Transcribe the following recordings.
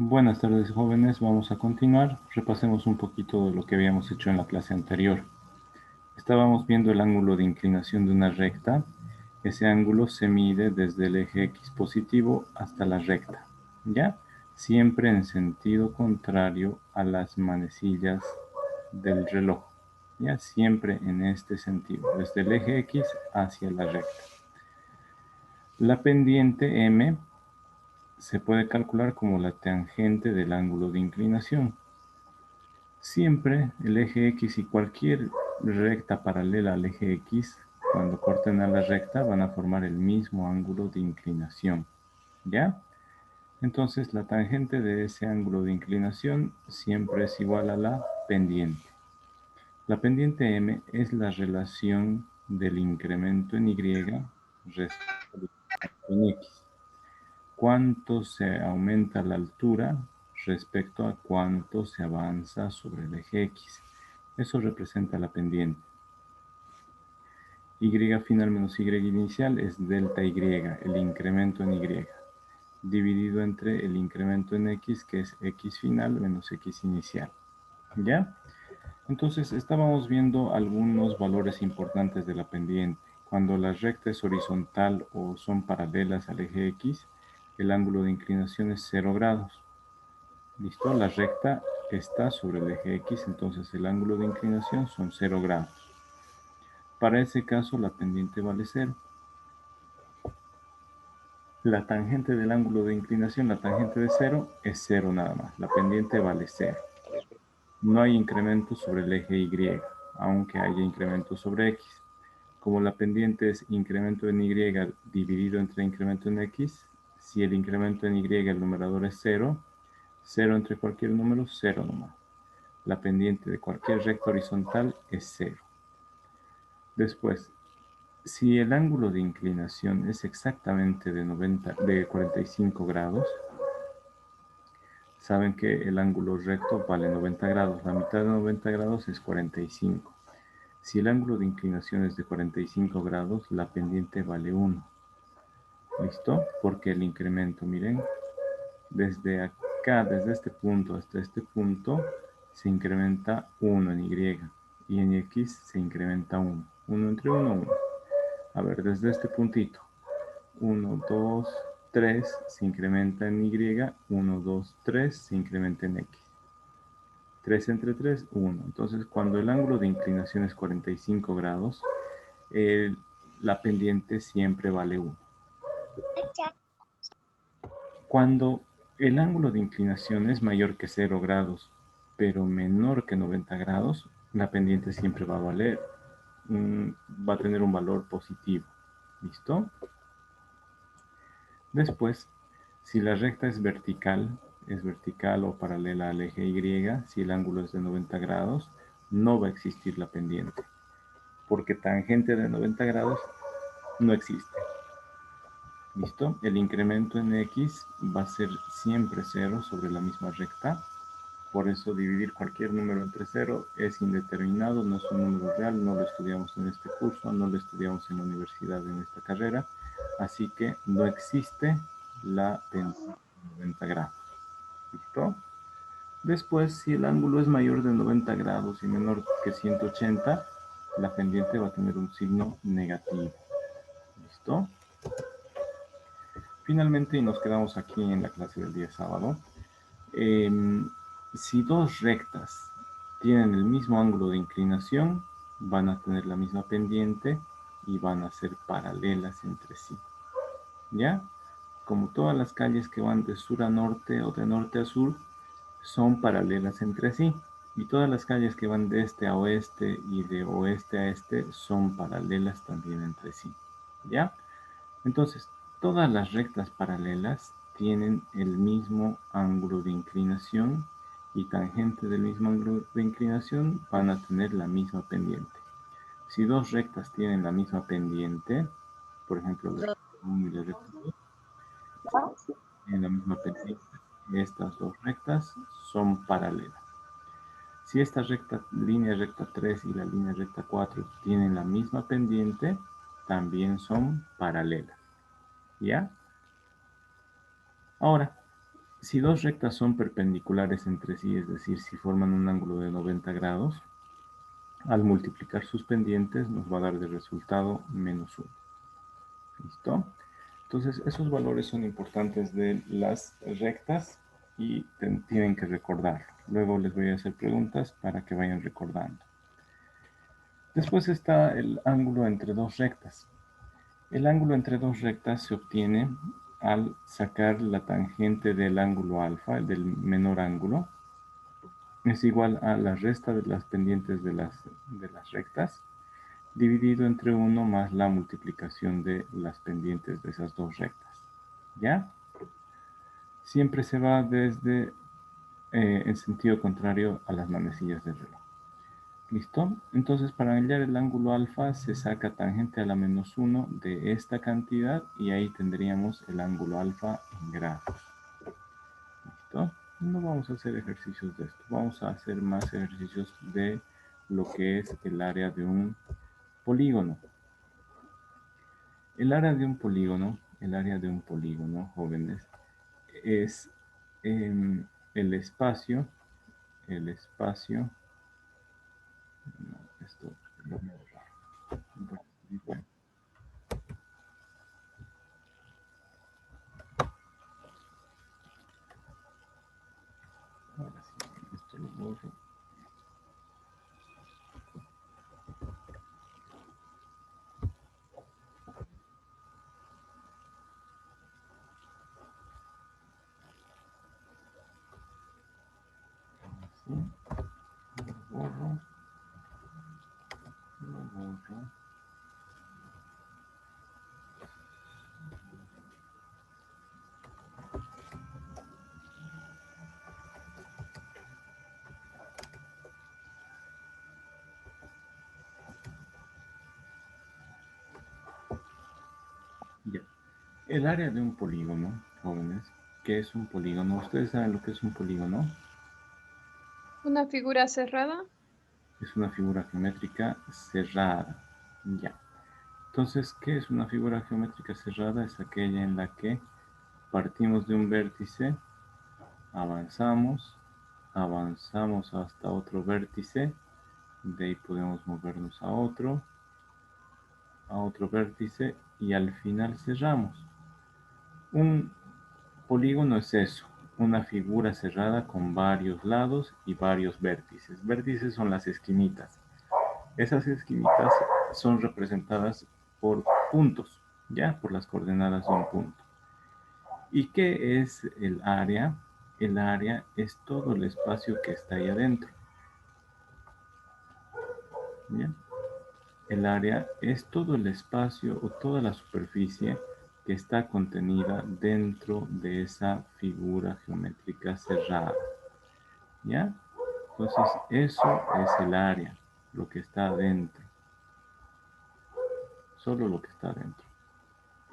Buenas tardes, jóvenes. Vamos a continuar. Repasemos un poquito de lo que habíamos hecho en la clase anterior. Estábamos viendo el ángulo de inclinación de una recta. Ese ángulo se mide desde el eje X positivo hasta la recta, ¿ya? Siempre en sentido contrario a las manecillas del reloj, ¿ya? Siempre en este sentido, desde el eje X hacia la recta. La pendiente M se puede calcular como la tangente del ángulo de inclinación. Siempre el eje X y cualquier recta paralela al eje X, cuando corten a la recta, van a formar el mismo ángulo de inclinación, ¿ya? Entonces la tangente de ese ángulo de inclinación siempre es igual a la pendiente. La pendiente M es la relación del incremento en Y respecto al incremento en X. Cuánto se aumenta la altura respecto a cuánto se avanza sobre el eje X. Eso representa la pendiente. Y final menos Y inicial es delta Y, el incremento en Y, dividido entre el incremento en X, que es X final menos X inicial. ¿Ya? Entonces, estábamos viendo algunos valores importantes de la pendiente. Cuando la recta es horizontal o son paralelas al eje X, el ángulo de inclinación es 0 grados. ¿Listo? La recta está sobre el eje X, entonces el ángulo de inclinación son 0 grados. Para ese caso, la pendiente vale 0. La tangente del ángulo de inclinación, la tangente de 0, es 0 nada más. La pendiente vale 0. No hay incremento sobre el eje Y, aunque haya incremento sobre X. Como la pendiente es incremento en Y dividido entre incremento en X, si el incremento en Y, el numerador es 0, 0 entre cualquier número, 0 nomás. La pendiente de cualquier recta horizontal es 0. Después, si el ángulo de inclinación es exactamente de 45 grados, saben que el ángulo recto vale 90 grados. La mitad de 90 grados es 45. Si el ángulo de inclinación es de 45 grados, la pendiente vale 1. ¿Listo? Porque el incremento, miren, desde acá, desde este punto hasta este punto, se incrementa 1 en Y. Y en X se incrementa 1. 1 entre 1, 1. A ver, desde este puntito. 1, 2, 3 se incrementa en Y. 1, 2, 3 se incrementa en X. 3 entre 3, 1. Entonces, cuando el ángulo de inclinación es 45 grados, la pendiente siempre vale 1. Cuando el ángulo de inclinación es mayor que 0 grados, pero menor que 90 grados, la pendiente siempre va a valer, va a tener un valor positivo. ¿Listo? Después, si la recta es vertical o paralela al eje Y, si el ángulo es de 90 grados, no va a existir la pendiente, porque tangente de 90 grados no existe. ¿Listo? El incremento en X va a ser siempre 0 sobre la misma recta. Por eso dividir cualquier número entre 0 es indeterminado, no es un número real, no lo estudiamos en este curso, no lo estudiamos en la universidad en esta carrera. Así que no existe la pendiente de 90 grados. ¿Listo? Después, si el ángulo es mayor de 90 grados y menor que 180, la pendiente va a tener un signo negativo. ¿Listo? Finalmente, y nos quedamos aquí en la clase del día sábado, si dos rectas tienen el mismo ángulo de inclinación, van a tener la misma pendiente y van a ser paralelas entre sí. ¿Ya? Como todas las calles que van de sur a norte o de norte a sur, son paralelas entre sí. Y todas las calles que van de este a oeste y de oeste a este son paralelas también entre sí. ¿Ya? Entonces, todas las rectas paralelas tienen el mismo ángulo de inclinación y tangente del mismo ángulo de inclinación van a tener la misma pendiente. Si dos rectas tienen la misma pendiente, por ejemplo, la recta 1 y la recta 2, tienen la misma pendiente, estas dos rectas son paralelas. Si esta línea recta 3 y la línea recta 4 tienen la misma pendiente, también son paralelas. ¿Ya? Ahora, Si dos rectas son perpendiculares entre sí, es decir, si forman un ángulo de 90 grados, al multiplicar sus pendientes nos va a dar de resultado -1. ¿Listo? Entonces, esos valores son importantes de las rectas y tienen que recordarlo. Luego les voy a hacer preguntas para que vayan recordando. Después está el ángulo entre dos rectas. El ángulo entre dos rectas se obtiene al sacar la tangente del ángulo alfa, del menor ángulo, es igual a la resta de las pendientes de las rectas, dividido entre 1 más la multiplicación de las pendientes de esas dos rectas. ¿Ya? Siempre se va desde en sentido contrario a las manecillas del reloj. ¿Listo? Entonces, para hallar el ángulo alfa se saca tangente a la -1 de esta cantidad y ahí tendríamos el ángulo alfa en grados. ¿Listo? No vamos a hacer ejercicios de esto. Vamos a hacer más ejercicios de lo que es el área de un polígono. El área de un polígono, jóvenes, es el espacio, no, esto lo voy a borrar. Bueno, ahora sí, esto lo borro. Así, lo borro, lo borro. Ya. El área de un polígono, jóvenes, ¿qué es un polígono? ¿Ustedes saben lo que es un polígono? Una figura cerrada. Es una figura geométrica cerrada. Ya. Entonces, ¿qué es una figura geométrica cerrada? Es aquella en la que partimos de un vértice, avanzamos, avanzamos hasta otro vértice, de ahí podemos movernos a otro vértice y al final cerramos. Un polígono es eso, una figura cerrada con varios lados y varios vértices. Vértices son las esquinitas. Esas esquinitas son representadas por puntos, ¿ya? Por las coordenadas de un punto. ¿Y qué es el área? El área es todo el espacio que está ahí adentro. ¿Bien? El área es todo el espacio o toda la superficie que está contenida dentro de esa figura geométrica cerrada. ¿Ya? Entonces, eso es el área, lo que está adentro. Solo lo que está adentro.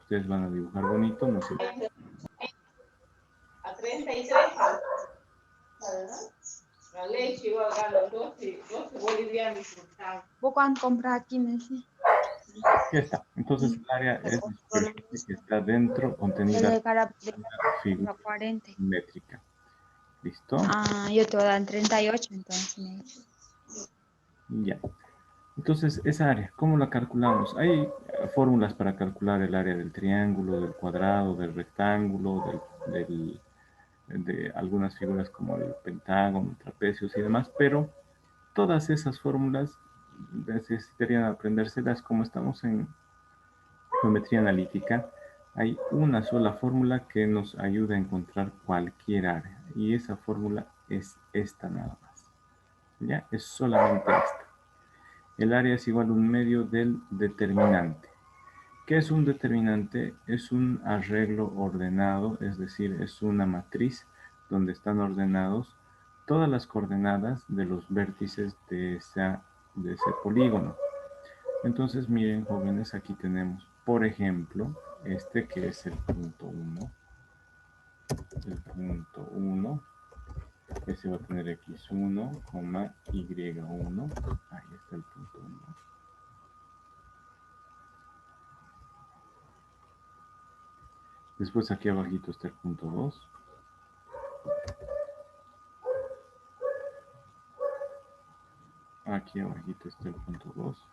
Ustedes van a dibujar bonito, no sé. A 33 la leche iba a dar los 12 bolivianos. ¿Vos cuánto compras aquí, Messi? Ya está. Entonces, el área es la superficie que está dentro, contenida De en cara una figura a 40. métrica. ¿Listo? Ah, yo te voy a dar 38, entonces me dice. Ya. Entonces, esa área, ¿cómo la calculamos? Hay fórmulas para calcular el área del triángulo, del cuadrado, del rectángulo, de algunas figuras como el pentágono, trapecios y demás, pero todas esas fórmulas necesitarían aprendérselas como estamos en geometría analítica. Hay una sola fórmula que nos ayuda a encontrar cualquier área y esa fórmula es esta nada más. ¿Ya? Es solamente esta. El área es igual a un medio del determinante. ¿Qué es un determinante? Es un arreglo ordenado, es decir, es una matriz donde están ordenados todas las coordenadas de los vértices de ese polígono. Entonces, miren, jóvenes, aquí tenemos, por ejemplo, este que es el punto 1. El punto 1, ese va a tener x1, y1. Ahí está el punto 1. Después aquí abajito está el punto 2. Aquí abajito está el punto 2.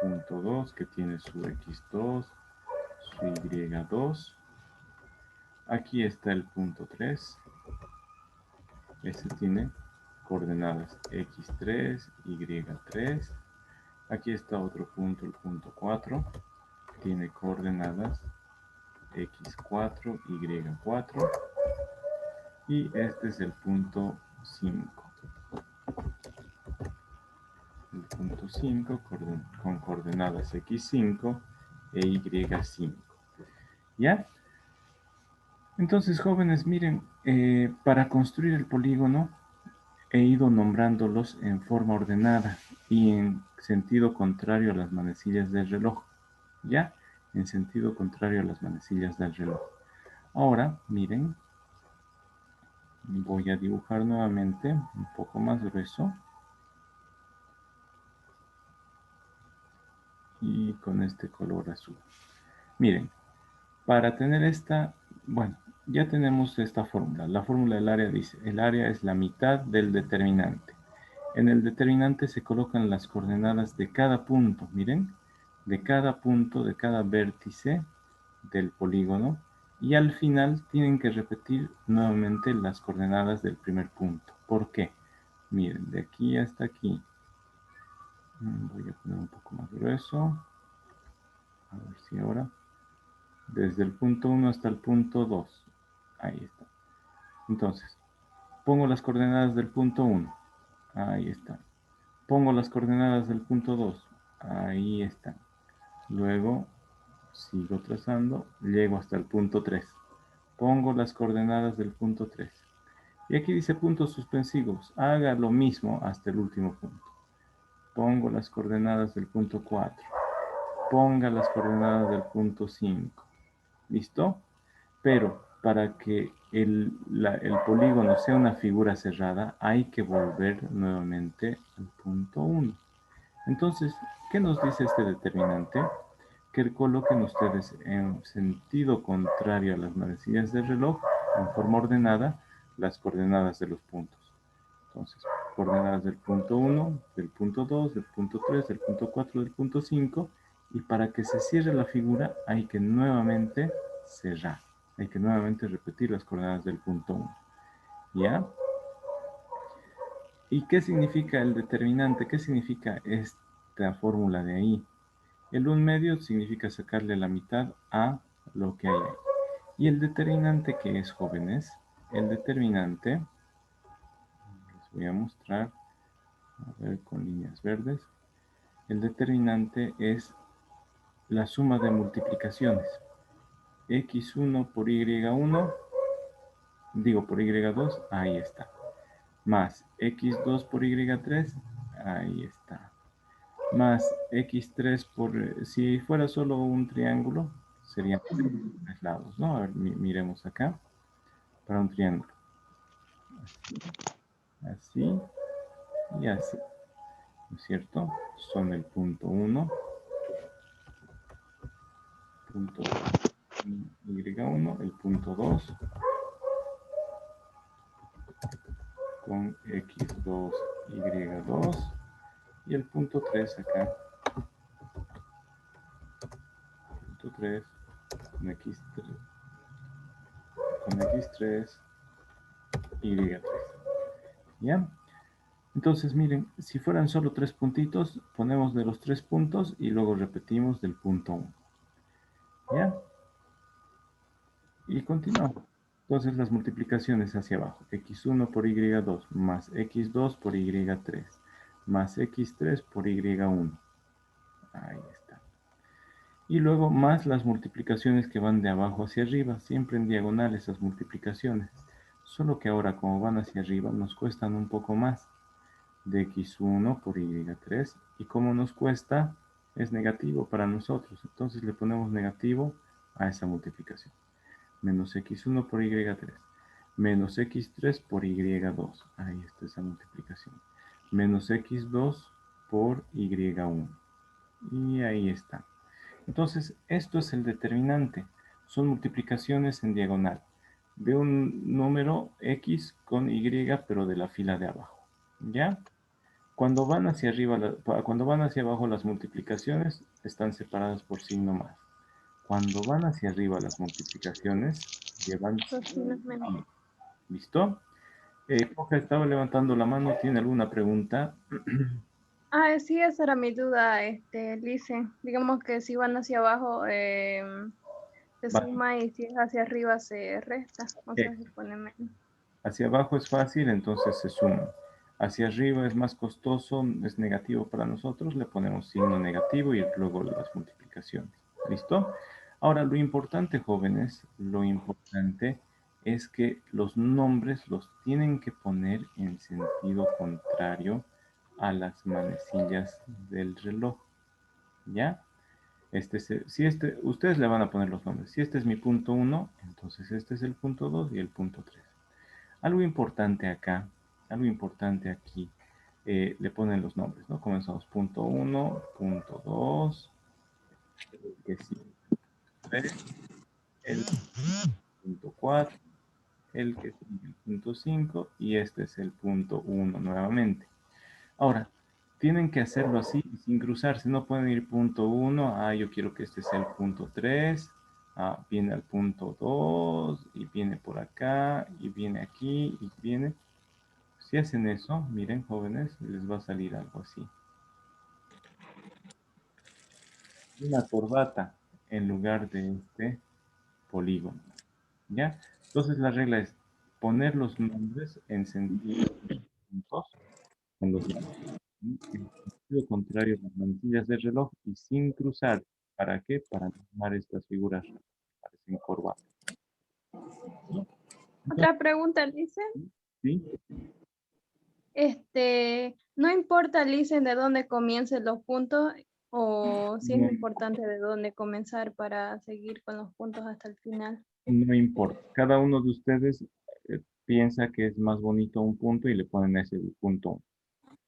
Punto 2 que tiene su x2, su y2. Aquí está el punto 3. Este tiene coordenadas x3, y3. Aquí está otro punto, el punto 4. Tiene coordenadas x4, y4. Y este es el punto 5. El punto 5 con coordenadas x5 e y5. ¿Ya? Entonces, jóvenes, miren, para construir el polígono he ido nombrándolos en forma ordenada y en sentido contrario a las manecillas del reloj. ¿Ya? En sentido contrario a las manecillas del reloj. Ahora, miren, voy a dibujar nuevamente un poco más grueso. Y con este color azul. Miren, para tener esta, bueno, ya tenemos esta fórmula. La fórmula del área dice, el área es la mitad del determinante. En el determinante se colocan las coordenadas de cada punto, miren, de cada punto, de cada vértice del polígono. Y al final tienen que repetir nuevamente las coordenadas del primer punto. ¿Por qué? Miren, de aquí hasta aquí. Voy a poner un poco más grueso. A ver si ahora. Desde el punto 1 hasta el punto 2. Ahí está. Entonces, pongo las coordenadas del punto 1. Ahí está. Pongo las coordenadas del punto 2. Ahí están. Luego, sigo trazando. Llego hasta el punto 3. Pongo las coordenadas del punto 3. Y aquí dice puntos suspensivos. Haga lo mismo hasta el último punto. Pongo las coordenadas del punto 4. Ponga las coordenadas del punto 5. ¿Listo? Pero para que el polígono sea una figura cerrada, hay que volver nuevamente al punto 1. Entonces, ¿qué nos dice este determinante? Que coloquen ustedes en sentido contrario a las manecillas del reloj, en forma ordenada, las coordenadas de los puntos. Entonces, coordenadas del punto 1, del punto 2, del punto 3, del punto 4, del punto 5. Y para que se cierre la figura, hay que nuevamente cerrar. Hay que nuevamente repetir las coordenadas del punto 1. ¿Ya? ¿Y qué significa el determinante? ¿Qué significa esta fórmula de ahí? El 1/2 significa sacarle la mitad a lo que hay ahí. ¿Y el determinante qué es, jóvenes? El determinante, les voy a mostrar, a ver, con líneas verdes. El determinante es la suma de multiplicaciones. x1 por y1, digo por y2, ahí está. Más x2 por y3, ahí está. Más x3 por, si fuera solo un triángulo, serían 3 lados, ¿no? A ver, miremos acá, para un triángulo. Así y así, ¿no es cierto? Son el punto 1, punto y1, el punto 2, con x2, y2, y el punto 3 acá, punto 3, con x3, y3. ¿Ya? Entonces, miren, si fueran solo 3 puntitos, ponemos de los 3 puntos y luego repetimos del punto 1. ¿Ya? Y continuamos. Entonces, las multiplicaciones hacia abajo. x1 por y2 más x2 por y3 más x3 por y1. Ahí está. Y luego más las multiplicaciones que van de abajo hacia arriba, siempre en diagonal esas multiplicaciones. Solo que ahora, como van hacia arriba, nos cuestan un poco más. De x1 por y3. Y como nos cuesta, es negativo para nosotros. Entonces le ponemos negativo a esa multiplicación. Menos x1 por y3. Menos x3 por y2. Ahí está esa multiplicación. Menos x2 por y1. Y ahí está. Entonces, esto es el determinante. Son multiplicaciones en diagonal de un número x con y, pero de la fila de abajo. ¿Ya? Cuando van hacia arriba, cuando van hacia abajo las multiplicaciones, están separadas por signo más. Cuando van hacia arriba las multiplicaciones, llevan Los signos menos. signo. ¿Listo? Coca estaba levantando la mano, ¿tiene alguna pregunta? Ah, sí, esa era mi duda, Lice. Digamos que si van hacia abajo, se Va. suma y si es hacia arriba se resta, o Eh, sea, se pone menos. Hacia abajo es fácil, entonces se suma. Hacia arriba es más costoso, es negativo para nosotros, le ponemos signo negativo y luego las multiplicaciones. ¿Listo? Ahora, lo importante, jóvenes, lo importante es que los nombres los tienen que poner en sentido contrario a las manecillas del reloj. ¿Ya? Ustedes le van a poner los nombres. Si este es mi punto 1, entonces este es el punto 2 y el punto 3. Algo importante acá, algo importante aquí, le ponen los nombres, ¿no? Comenzamos punto 1, punto 2, el que sigue 3, el punto 4, el que sigue el punto 5 y este es el punto 1 nuevamente. Ahora, tienen que hacerlo así sin cruzarse, no pueden ir punto 1, yo quiero que este sea el punto 3, viene al punto 2 y viene por acá y viene aquí y viene. Si hacen eso, miren, jóvenes, les va a salir algo así. Una corbata en lugar de este polígono. ¿Ya? Entonces la regla es poner los nombres en sentido juntos, con los en sentido contrario a las manecillas del reloj y sin cruzar. ¿Para qué? Para formar estas figuras que parecen corbatas. ¿No? Entonces, Otra pregunta, Lice. ¿sí? No importa, Lice, de dónde comiencen los puntos o si es No, importante de dónde comenzar para seguir con los puntos hasta el final. no importa. Cada uno de ustedes piensa que es más bonito un punto y le ponen ese punto.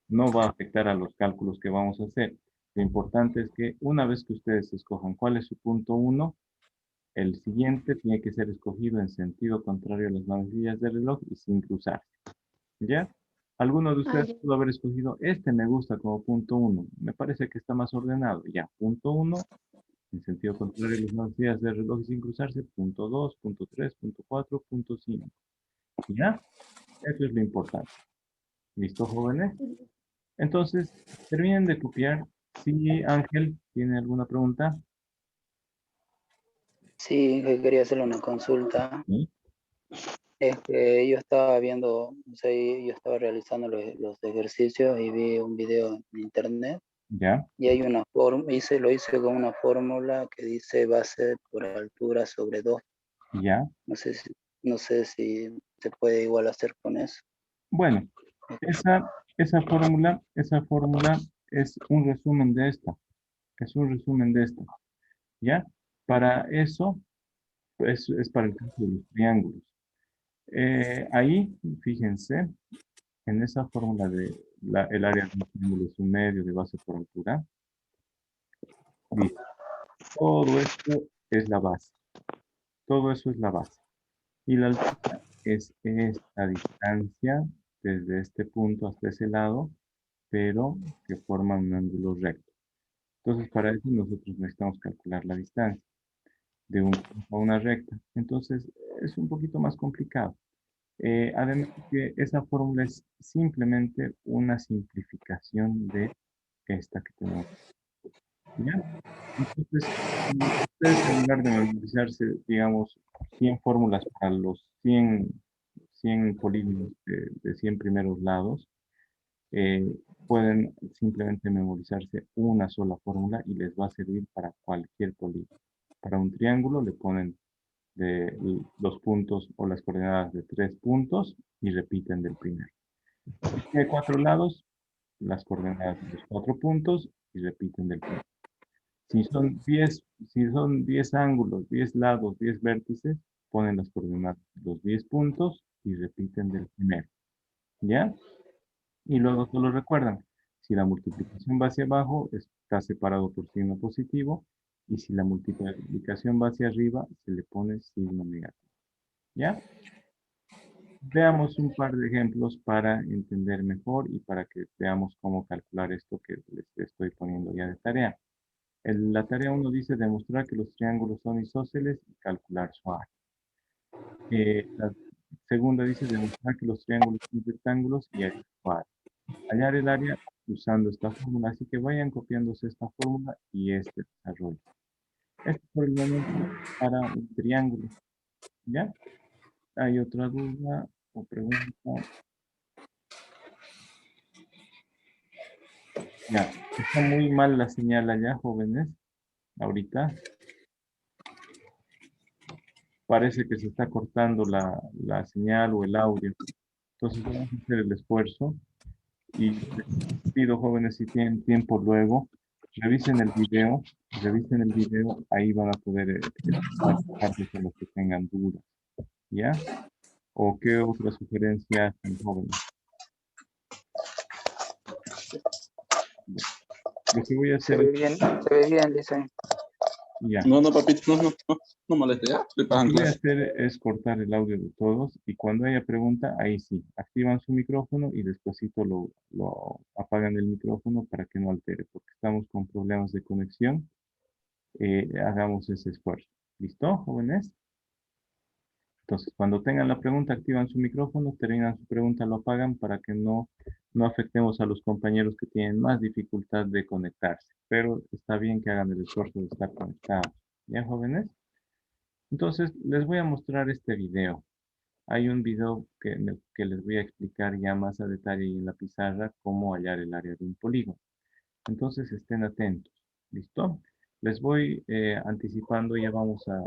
No va a afectar a los cálculos que vamos a hacer. Lo importante es que una vez que ustedes escojan cuál es su punto 1, el siguiente tiene que ser escogido en sentido contrario a las manecillas del reloj y sin cruzarse. ¿Ya? Alguno de Ah, ustedes ya. pudo haber escogido este me gusta como punto 1. Me parece que está más ordenado. Ya, punto 1, en sentido contrario a las manecillas del reloj y sin cruzarse, punto 2, punto 3, punto 4, punto 5. ¿Ya? Eso es lo importante. ¿Listo, jóvenes? Entonces, terminen de copiar. Sí, Ángel, ¿tiene alguna pregunta? Sí, que quería hacerle una consulta. Sí. Es que yo estaba viendo, o sea, yo estaba realizando los ejercicios y vi un video en internet Ya, y hay una forma, lo hice con una fórmula que dice base por altura sobre 2. ya. No sé si, no sé si se puede igual hacer con eso. Bueno, esa fórmula es un resumen de esta. Es un resumen de esta. ¿Ya? Para eso, es para el caso de los triángulos. Ahí, fíjense, en esa fórmula de el área de un triángulo es un medio de base por altura. Dice, todo esto es la base. Todo eso es la base. Y la altura es esta distancia desde este punto hasta ese lado, pero que forma un ángulo recto. Entonces, para eso nosotros necesitamos calcular la distancia de un punto a una recta. Entonces, es un poquito más complicado. Además que esa fórmula es simplemente una simplificación de esta que tenemos. ¿Ya? Entonces, si ustedes en lugar de memorizarse, digamos, 100 fórmulas para los 100 polígonos de 100 primeros lados, eh, pueden simplemente memorizarse una sola fórmula y les va a servir para cualquier polígono. Para un triángulo le ponen los puntos o las coordenadas de 3 puntos y repiten del primero. Si tiene 4 lados, las coordenadas de los 4 puntos y repiten del primero. Si son 10 ángulos, 10 lados, 10 vértices, ponen las coordenadas de los 10 puntos y repiten del primero. ¿Ya? Y luego solo recuerdan, si la multiplicación va hacia abajo, está separado por signo positivo, y si la multiplicación va hacia arriba, se le pone signo negativo. ¿Ya? Veamos un par de ejemplos para entender mejor y para que veamos cómo calcular esto que les estoy poniendo ya de tarea. La tarea 1 dice demostrar que los triángulos son isósceles y calcular su área. La segunda dice demostrar que los triángulos son rectángulos y hallar su área. Hallar el área usando esta fórmula, así que vayan copiándose esta fórmula y este desarrollo. Esto por el momento para un triángulo, ¿ya? ¿Hay otra duda o pregunta? Ya, está muy mal la señal allá, jóvenes. Ahorita parece que se está cortando la señal o el audio. Entonces vamos a hacer el esfuerzo y les pido, jóvenes, si tienen tiempo luego, revisen el video, ahí van a poder explicar partes de los que tengan dudas, ¿ya? ¿O qué otra sugerencia hacen, jóvenes? Lo que voy a hacer es, Se ve bien, dicen. ya. No, no, papito, no moleste, ya. Estoy Lo que pasando voy a clase. hacer es cortar el audio de todos y cuando haya pregunta, ahí sí, activan su micrófono y despuesito lo apagan el micrófono para que no altere, porque estamos con problemas de conexión. Hagamos ese esfuerzo. ¿Listo, jóvenes? Entonces, cuando tengan la pregunta, activan su micrófono, terminan su pregunta, lo apagan para que no afectemos a los compañeros que tienen más dificultad de conectarse. Pero está bien que hagan el esfuerzo de estar conectados. ¿Ya, jóvenes? Entonces, les voy a mostrar este video. Hay un video que les voy a explicar ya más a detalle y en la pizarra cómo hallar el área de un polígono. Entonces, estén atentos. ¿Listo? Les voy anticipando, ya vamos a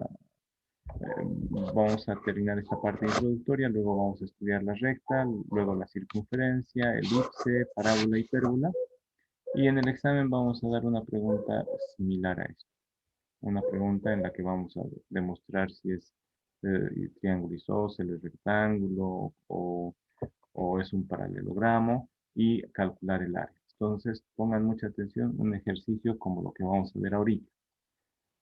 terminar esta parte introductoria, luego vamos a estudiar la recta, luego la circunferencia, elipse, parábola, hipérbola. Y en el examen vamos a dar una pregunta similar a esto. Una pregunta en la que vamos a demostrar si es triángulo isósceles, rectángulo o es un paralelogramo y calcular el área. Entonces pongan mucha atención, un ejercicio como lo que vamos a ver ahorita.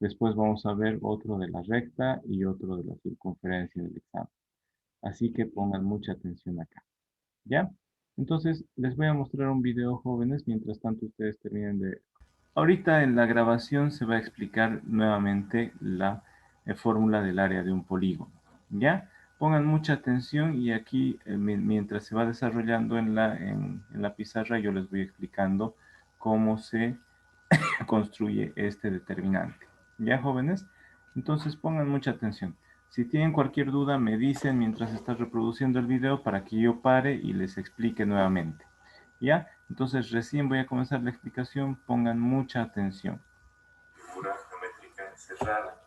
Después vamos a ver otro de la recta y otro de la circunferencia en el examen. Así que pongan mucha atención acá. ¿Ya? Entonces les voy a mostrar un video, jóvenes, mientras tanto ustedes terminen de... Ahorita en la grabación se va a explicar nuevamente la fórmula del área de un polígono. ¿Ya? Pongan mucha atención y aquí mientras se va desarrollando en la pizarra yo les voy explicando cómo se construye este determinante. ¿Ya, jóvenes? Entonces pongan mucha atención. Si tienen cualquier duda me dicen mientras está reproduciendo el video para que yo pare y les explique nuevamente. ¿Ya? Entonces recién voy a comenzar la explicación, pongan mucha atención. Figura geométrica cerrada.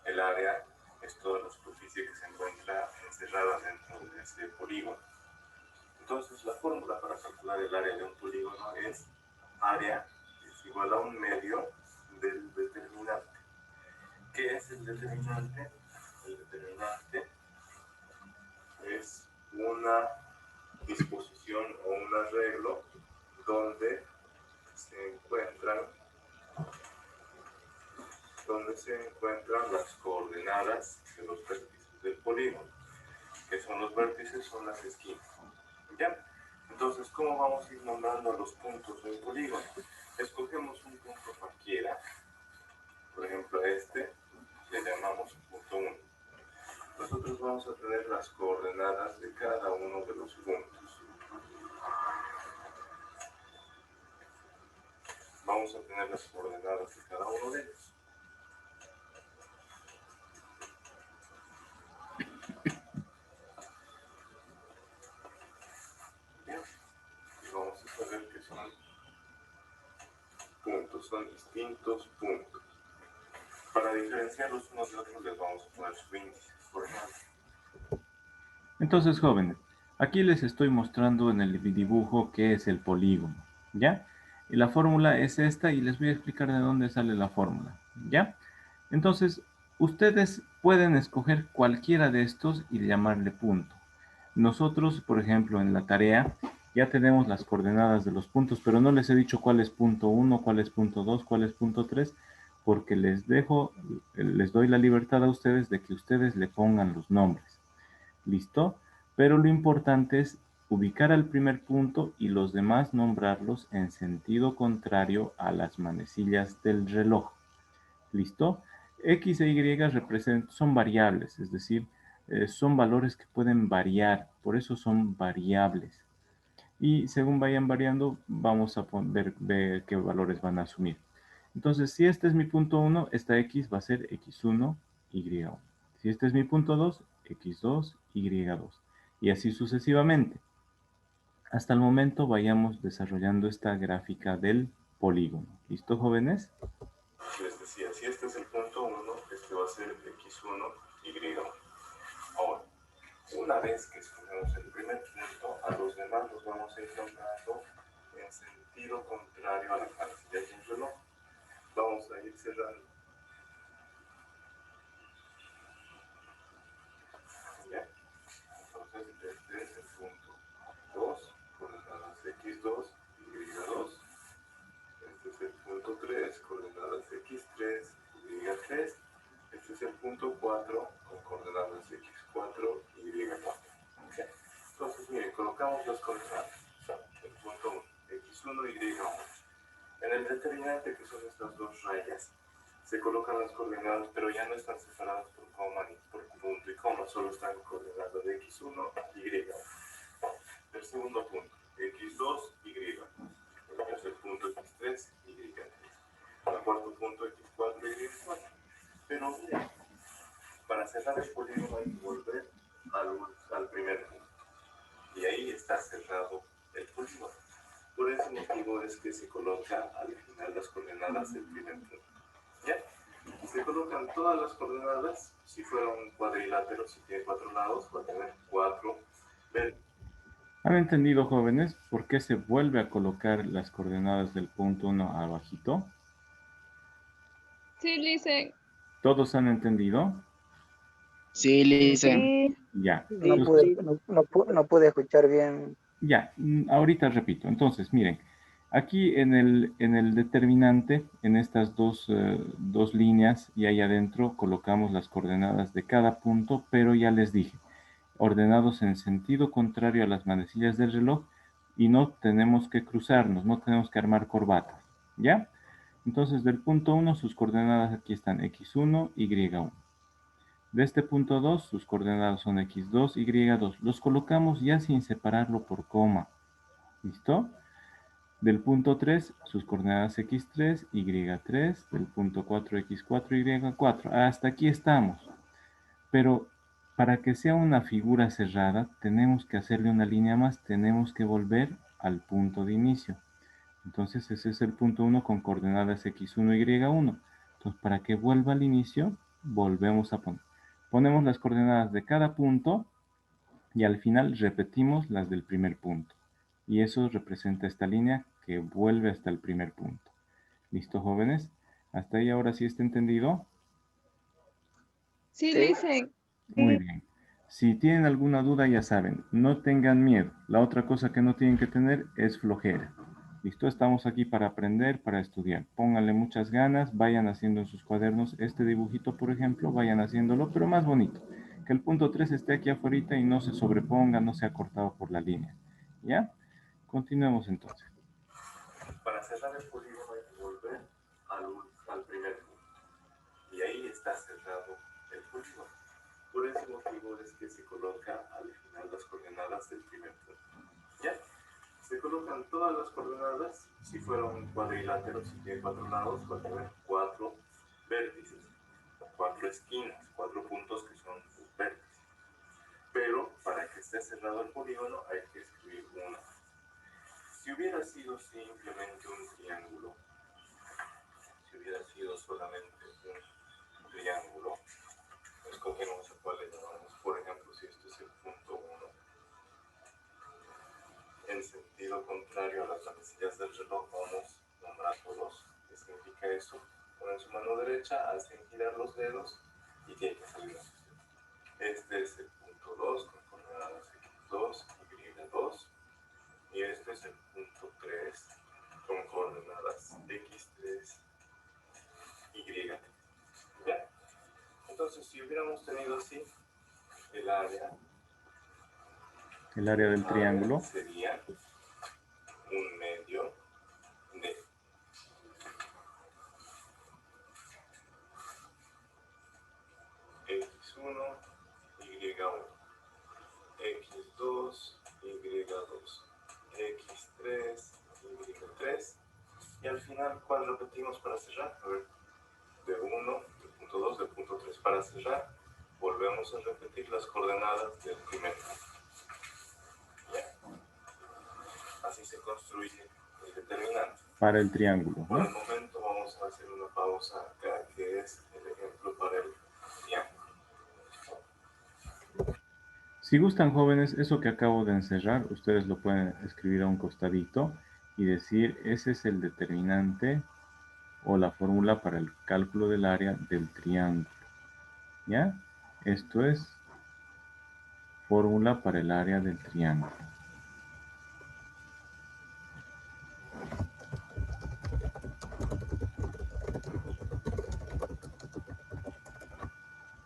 El área es toda la superficie que se encuentra encerrada dentro de ese polígono. Entonces la fórmula para calcular el área de un polígono es área es igual a un medio del determinante. ¿Qué es el determinante? El determinante es una disposición o un arreglo donde se encuentran las coordenadas de los vértices del polígono. ¿Qué son los vértices? Son las esquinas. ¿Ya? Entonces, ¿cómo vamos a ir nombrando a los puntos del polígono? Escogemos un punto cualquiera. Por ejemplo, a este le llamamos punto 1. Nosotros vamos a tener las coordenadas de cada uno de los puntos. Vamos a tener las coordenadas de cada uno de ellos. Bien. Y vamos a saber que son puntos, son distintos puntos. Para diferenciarlos unos de otros les vamos a poner su índice, por ejemplo. Entonces, jóvenes, aquí les estoy mostrando en el dibujo qué es el polígono, ¿ya? Y la fórmula es esta y les voy a explicar de dónde sale la fórmula, ¿ya? Entonces, ustedes pueden escoger cualquiera de estos y llamarle punto. Nosotros, por ejemplo, en la tarea ya tenemos las coordenadas de los puntos, pero no les he dicho cuál es punto 1, cuál es punto 2, cuál es punto 3, porque les doy la libertad a ustedes de que ustedes le pongan los nombres. ¿Listo? Pero lo importante es ubicar al primer punto y los demás nombrarlos en sentido contrario a las manecillas del reloj. ¿Listo? X e Y son variables, es decir, son valores que pueden variar, por eso son variables. Y según vayan variando, vamos a ver qué valores van a asumir. Entonces, si este es mi punto 1, esta X va a ser X1, Y1. Si este es mi punto 2, X2, Y2. Y así sucesivamente. Hasta el momento vayamos desarrollando esta gráfica del polígono. ¿Listo, jóvenes? Les decía, si este es el punto 1, este va a ser X1, Y1. Ahora, una vez que escogemos el primer punto, a los demás los vamos a ir nombrando en sentido contrario a las manecillas del reloj. Vamos a ir cerrando. ¿Ya? Entonces, este es el punto 2, coordenadas X2, Y2. Este es el punto 3, coordenadas X3, Y3. Este es el punto 4, con coordenadas X4 y Y4. ¿Okay? Entonces, miren, colocamos las coordenadas. El punto 1, X1 y Y1. En el determinante, que son estas dos rayas, se colocan las coordenadas, pero ya no están separadas por coma ni por punto y coma, solo están coordenadas de X1 y Y1. El segundo punto, X2, Y. El tercer punto, X3, Y3. El cuarto punto, X4, Y4. Pero para cerrar el polígono hay que volver al primer punto. Y ahí está cerrado el polígono. Por ese motivo es que se coloca al final las coordenadas del primer punto. ¿Ya? Se colocan todas las coordenadas. Si fuera un cuadrilátero, si tiene 4 lados, va a tener 4 vértices. ¿Han entendido, jóvenes, por qué se vuelve a colocar las coordenadas del punto 1 abajito? Sí, Lice. ¿Todos han entendido? Sí, Lice. Sí. Ya. No Entonces, no pude escuchar bien. ya, ahorita repito. Entonces, miren, aquí en el determinante, en estas dos líneas y ahí adentro colocamos las coordenadas de cada punto, pero ya les dije, ordenados en sentido contrario a las manecillas del reloj y no tenemos que cruzarnos, no tenemos que armar corbatas, ¿ya? Entonces, del punto 1, sus coordenadas aquí están X1, Y1. De este punto 2, sus coordenadas son X2, Y2. Los colocamos ya sin separarlo por coma. ¿Listo? Del punto 3, sus coordenadas X3, Y3. Del punto 4, X4, Y4. Hasta aquí estamos. Pero para que sea una figura cerrada, tenemos que hacerle una línea más. Tenemos que volver al punto de inicio. Entonces ese es el punto 1 con coordenadas X1, Y1. Entonces para que vuelva al inicio, volvemos a poner. Ponemos las coordenadas de cada punto y al final repetimos las del primer punto. Y eso representa esta línea que vuelve hasta el primer punto. ¿Listo, jóvenes? ¿Hasta ahí ahora sí está entendido? Sí, Sí. Lice. Muy bien. Si tienen alguna duda, ya saben, no tengan miedo. La otra cosa que no tienen que tener es flojera. ¿Listo? Estamos aquí para aprender, para estudiar. Pónganle muchas ganas, vayan haciendo en sus cuadernos este dibujito, por ejemplo, vayan haciéndolo, pero más bonito. Que el punto 3 esté aquí afuera y no se sobreponga, no sea cortado por la línea. ¿Ya? Continuemos entonces. Para cerrar el polígono hay que volver al primer punto. Y ahí está cerrado el polígono. Por ese motivo es que se coloca al final las coordenadas del primer punto. ¿Ya? Se colocan todas las coordenadas. Si fuera un cuadrilátero, si tiene 4 lados, va a tener 4 vértices, 4 esquinas, 4 puntos que son sus vértices. Pero para que esté cerrado el polígono hay que escribir una. Si hubiera sido simplemente un triángulo, si hubiera sido solamente un triángulo, escogemos a cuál le llamamos. Por ejemplo, si este es el punto 1, en sentido contrario a las manecillas del reloj, vamos nombrando 2. ¿Qué significa eso? Ponen su mano derecha, hacen girar los dedos y tiene que salir una solución. Este es el punto 2 con coordenadas X2, Y2. Y este es el punto 3 con coordenadas X3, Y3. ¿Ya? Entonces, si hubiéramos tenido así el área El área del triángulo sería un medio de x1, y1, x2, y2, x3, y3, y al final, ¿cuál repetimos para cerrar? A ver, de 1, del punto 2, del punto 3. Para cerrar, volvemos a repetir las coordenadas del primer punto. Ya. Así se construye el determinante. para el triángulo, Por ¿no? el momento vamos a hacer una pausa acá, que es el ejemplo para el triángulo. Si gustan, jóvenes, eso que acabo de encerrar, ustedes lo pueden escribir a un costadito y decir, ese es el determinante o la fórmula para el cálculo del área del triángulo. ¿Ya? Esto es fórmula para el área del triángulo.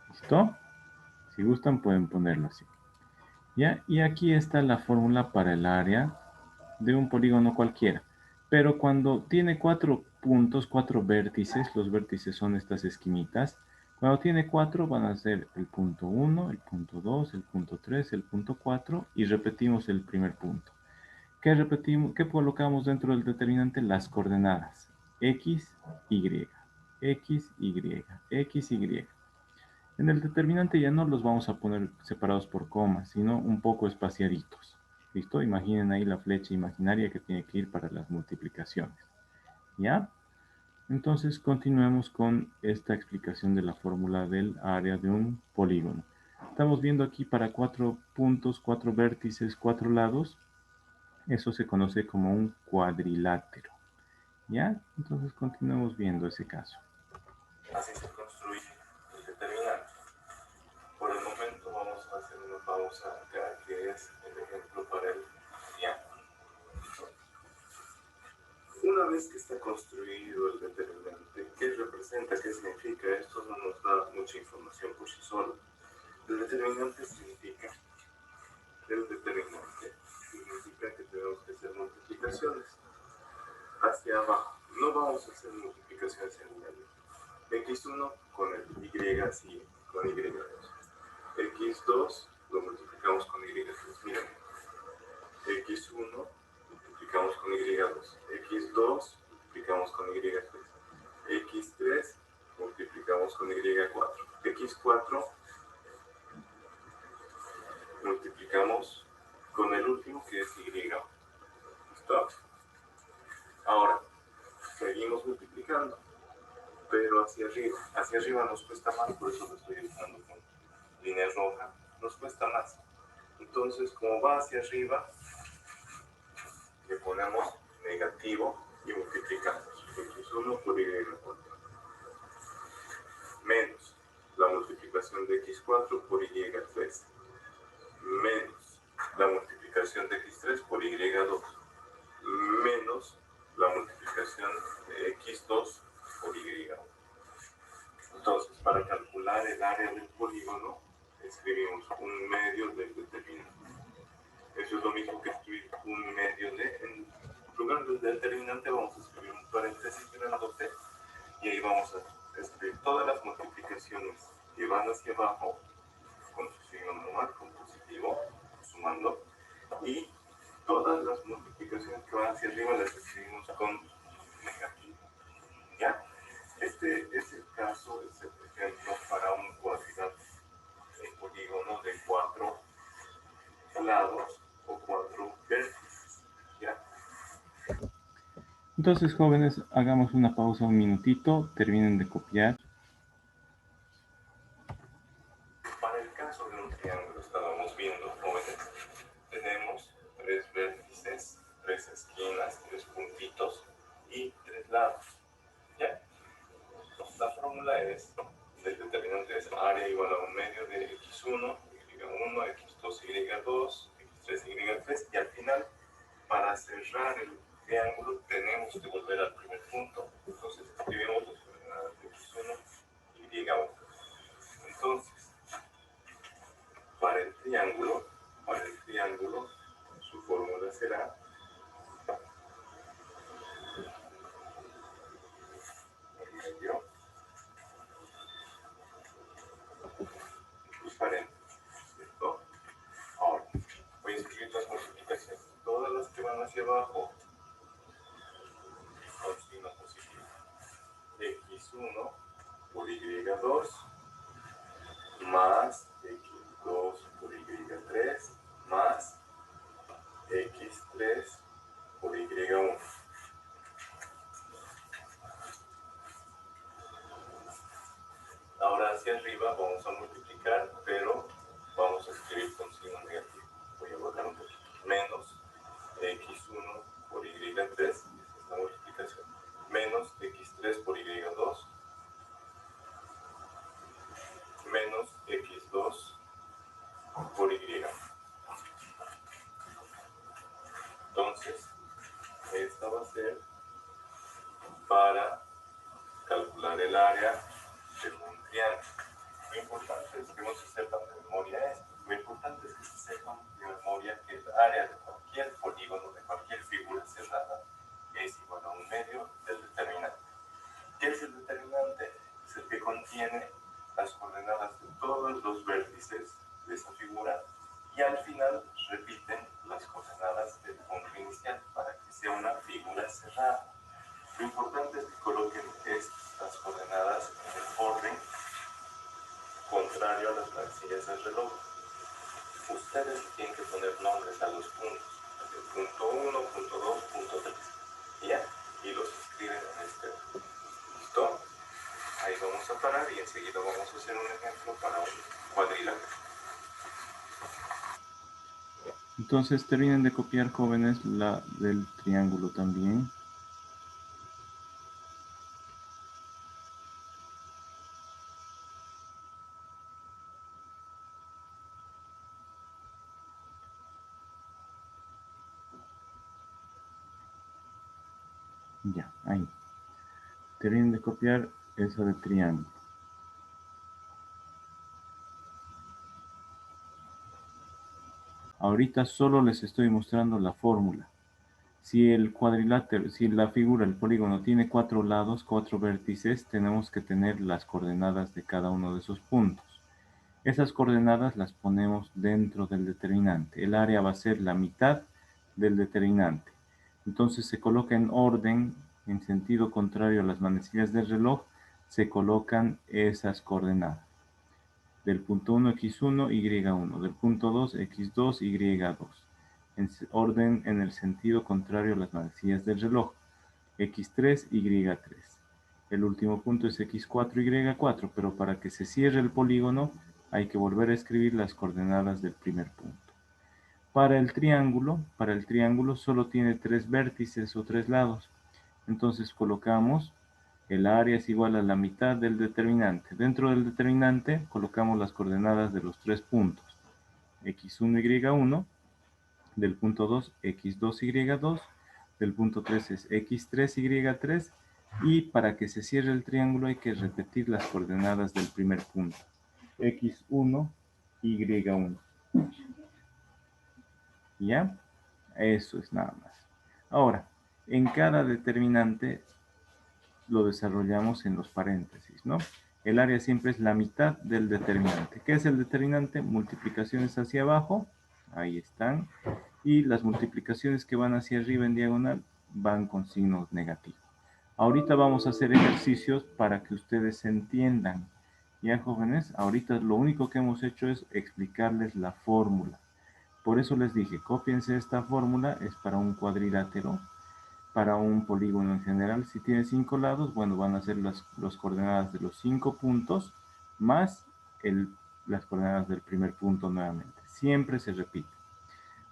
¿Listo? Si gustan, pueden ponerlo así. ¿Ya? Y aquí está la fórmula para el área de un polígono cualquiera. Pero cuando tiene 4 puntos, 4 vértices, los vértices son estas esquinitas. Cuando tiene 4 van a ser el punto 1, el punto 2, el punto 3, el punto 4 y repetimos el primer punto. ¿Qué repetimos? ¿Qué colocamos dentro del determinante? Las coordenadas x, y, x, y, x, y. En el determinante ya no los vamos a poner separados por comas, sino un poco espaciaditos. ¿Listo? Imaginen ahí la flecha imaginaria que tiene que ir para las multiplicaciones. ¿Ya? Entonces continuemos con esta explicación de la fórmula del área de un polígono. Estamos viendo aquí para 4 puntos, 4 vértices, 4 lados. Eso se conoce como un cuadrilátero. ¿Ya? Entonces continuemos viendo ese caso. Así se construye el determinante. Por el momento vamos a hacer una pausa acá, que es el ejemplo para el triángulo. Una vez que está construido el determinante, ¿qué representa? ¿Qué significa? Esto no nos da mucha información por sí solo. El determinante significa que tenemos que hacer multiplicaciones hacia abajo. No vamos a hacer multiplicaciones en medio. x1 con el y así, con y2. x2 lo multiplicamos con y3. Miren, x1 multiplicamos con y2. x2 multiplicamos con y3. x3 multiplicamos con y4. x4 multiplicamos con el último, que es y. ¿Listo? Ahora, seguimos multiplicando, pero hacia arriba. Hacia arriba nos cuesta más, por eso lo estoy dibujando con línea roja. Nos cuesta más. Entonces, como va hacia arriba, le ponemos negativo y multiplicamos x1 por y4. Menos la multiplicación de x4 por y3. Menos la multiplicación de x3 por y2. Menos la multiplicación de x2 por y. Entonces, para calcular el área del polígono, escribimos un medio del determinante. Eso es lo mismo que escribir un medio de. En lugar del determinante vamos a escribir un paréntesis grandote y ahí vamos a escribir todas las multiplicaciones que van hacia abajo con su signo normal, con positivo, sumando, y todas las multiplicaciones que van hacia arriba las escribimos con negativo. ¿Ya? Este es el caso, es el ejemplo para un cuadrilátero, un polígono de 4 lados o 4 vértices. ¿Ya? Entonces, jóvenes, hagamos una pausa un minutito, terminen de copiar. Para el caso de un triángulo, estábamos viendo, jóvenes, tenemos 3 vértices, 3 esquinas, 3 puntitos y 3 lados. ¿Ya? La fórmula es, del determinante es área igual a un medio de x1, y1, x2, y2, x3, y3, y al final, para cerrar el triángulo, tenemos que volver al primer punto. Entonces, escribimos las coordenadas de x1 y y1. Entonces, para el triángulo van hacia abajo con signo positivo. X1 por Y2 más X2 por Y3 más X3 por Y1. Ahora hacia arriba vamos a multiplicar, pero vamos a escribir con signo negativo. Voy a borrar un poquito. Menos X1 por Y3, esta es la multiplicación, menos X3 por Y2, menos X2 por Y. Entonces, esta va a ser para calcular el área de un triángulo. Lo importante es que no se sepan de memoria esto. Lo importante es que se sepan de memoria que el área de cualquier polígono, de cualquier figura cerrada, es igual a un medio del determinante. ¿Qué es el determinante? Es el que contiene las coordenadas de todos los vértices de esa figura y al final repiten las coordenadas del punto inicial para que sea una figura cerrada. Lo importante es que coloquen estas coordenadas en el orden contrario a las manecillas del reloj. Ustedes tienen que poner nombres a los puntos. El punto 1, punto 2, punto 3. ¿Ya? Y los escriben en este orden. ¿Listo? Ahí vamos a parar y enseguida vamos a hacer un ejemplo para un cuadrilátero. Entonces terminen de copiar, jóvenes, la del triángulo también. Ya, ahí. Terminen de copiar esa del triángulo. Ahorita solo les estoy mostrando la fórmula. Si el cuadrilátero, si la figura, el polígono tiene 4 lados, 4 vértices, tenemos que tener las coordenadas de cada uno de esos puntos. Esas coordenadas las ponemos dentro del determinante. El área va a ser la mitad del determinante. Entonces se coloca en orden, en sentido contrario a las manecillas del reloj, se colocan esas coordenadas. Del punto 1, X1, Y1. Del punto 2, X2, Y2. En orden en el sentido contrario a las manecillas del reloj. X3, Y3. El último punto es X4, Y4, pero para que se cierre el polígono hay que volver a escribir las coordenadas del primer punto. Para el triángulo solo tiene 3 vértices o 3 lados. Entonces colocamos el área es igual a la mitad del determinante. Dentro del determinante colocamos las coordenadas de los 3 puntos. X1, Y1. Del punto 2, X2, Y2. Del punto 3 es X3, Y3. Y para que se cierre el triángulo hay que repetir las coordenadas del primer punto. X1, Y1. ¿Ya? Eso es nada más. Ahora, en cada determinante lo desarrollamos en los paréntesis, ¿no? El área siempre es la mitad del determinante. ¿Qué es el determinante? Multiplicaciones hacia abajo, ahí están, y las multiplicaciones que van hacia arriba en diagonal van con signos negativos. Ahorita vamos a hacer ejercicios para que ustedes entiendan. Ya, jóvenes, ahorita lo único que hemos hecho es explicarles la fórmula. Por eso les dije, cópiense esta fórmula, es para un cuadrilátero. Para un polígono en general, si tiene 5 lados, bueno, van a ser las coordenadas de los 5 puntos más las coordenadas del primer punto nuevamente. Siempre se repite.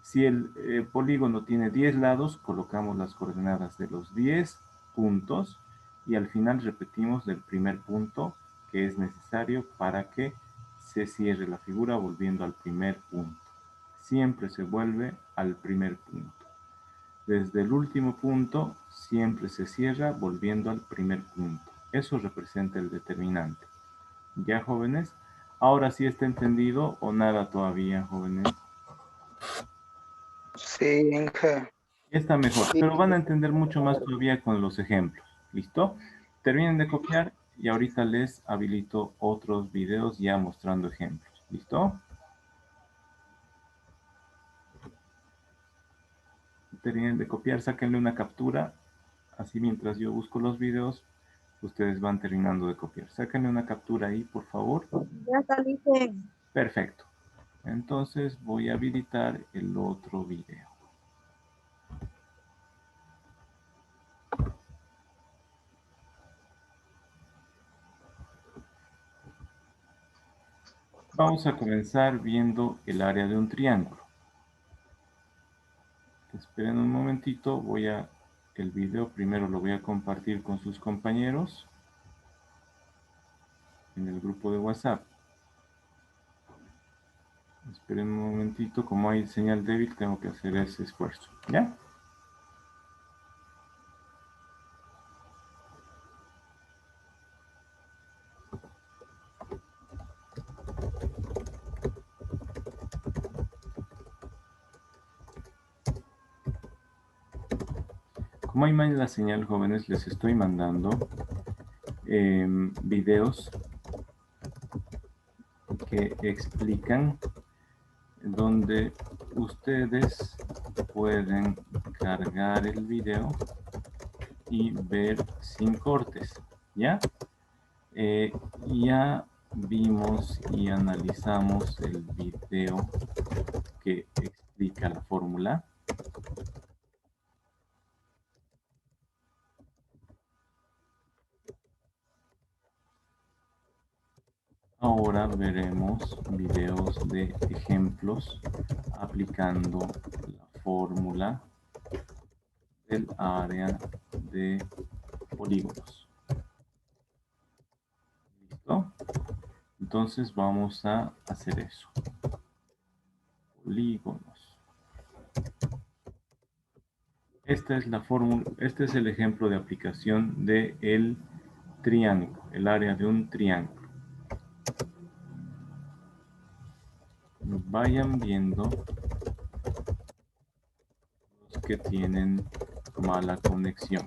Si el polígono tiene 10 lados, colocamos las coordenadas de los 10 puntos y al final repetimos del primer punto que es necesario para que se cierre la figura volviendo al primer punto. Siempre se vuelve al primer punto. Desde el último punto siempre se cierra volviendo al primer punto. Eso representa el determinante. ¿Ya, jóvenes? Ahora sí está entendido o nada todavía, jóvenes. Sí, Inge. Está mejor, pero van a entender mucho más todavía con los ejemplos. ¿Listo? Terminen de copiar y ahorita les habilito otros videos ya mostrando ejemplos. ¿Listo? terminen de copiar, sáquenle una captura. Así mientras yo busco los videos, ustedes van terminando de copiar. Sáquenle una captura ahí, por favor. Ya está, Licen. Perfecto. Entonces voy a habilitar el otro video. Vamos a comenzar viendo el área de un triángulo. Esperen un momentito, el video primero lo voy a compartir con sus compañeros en el grupo de WhatsApp. Esperen un momentito, como hay señal débil, tengo que hacer ese esfuerzo, ¿ya? Como hay mala señal, jóvenes, les estoy mandando videos que explican donde ustedes pueden cargar el video y ver sin cortes, ¿ya? Ya vimos y analizamos el video que explica la fórmula. Ahora veremos videos de ejemplos aplicando la fórmula del área de polígonos. ¿Listo? Entonces vamos a hacer eso. Polígonos. Esta es la fórmula, este es el ejemplo de aplicación del triángulo, el área de un triángulo. Vayan viendo los que tienen mala conexión.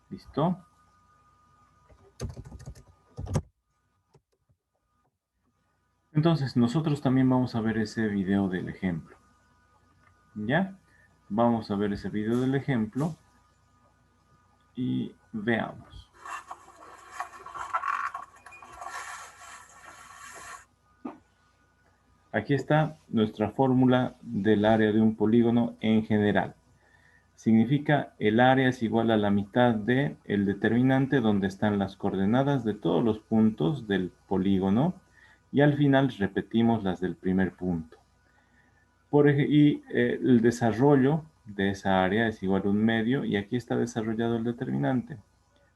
¿Listo? Entonces, nosotros también vamos a ver ese video del ejemplo. ¿Ya? Vamos a ver ese video del ejemplo y veamos. Aquí está nuestra fórmula del área de un polígono en general. Significa el área es igual a la mitad del determinante donde están las coordenadas de todos los puntos del polígono y al final repetimos las del primer punto. El desarrollo de esa área es igual a un medio y aquí está desarrollado el determinante.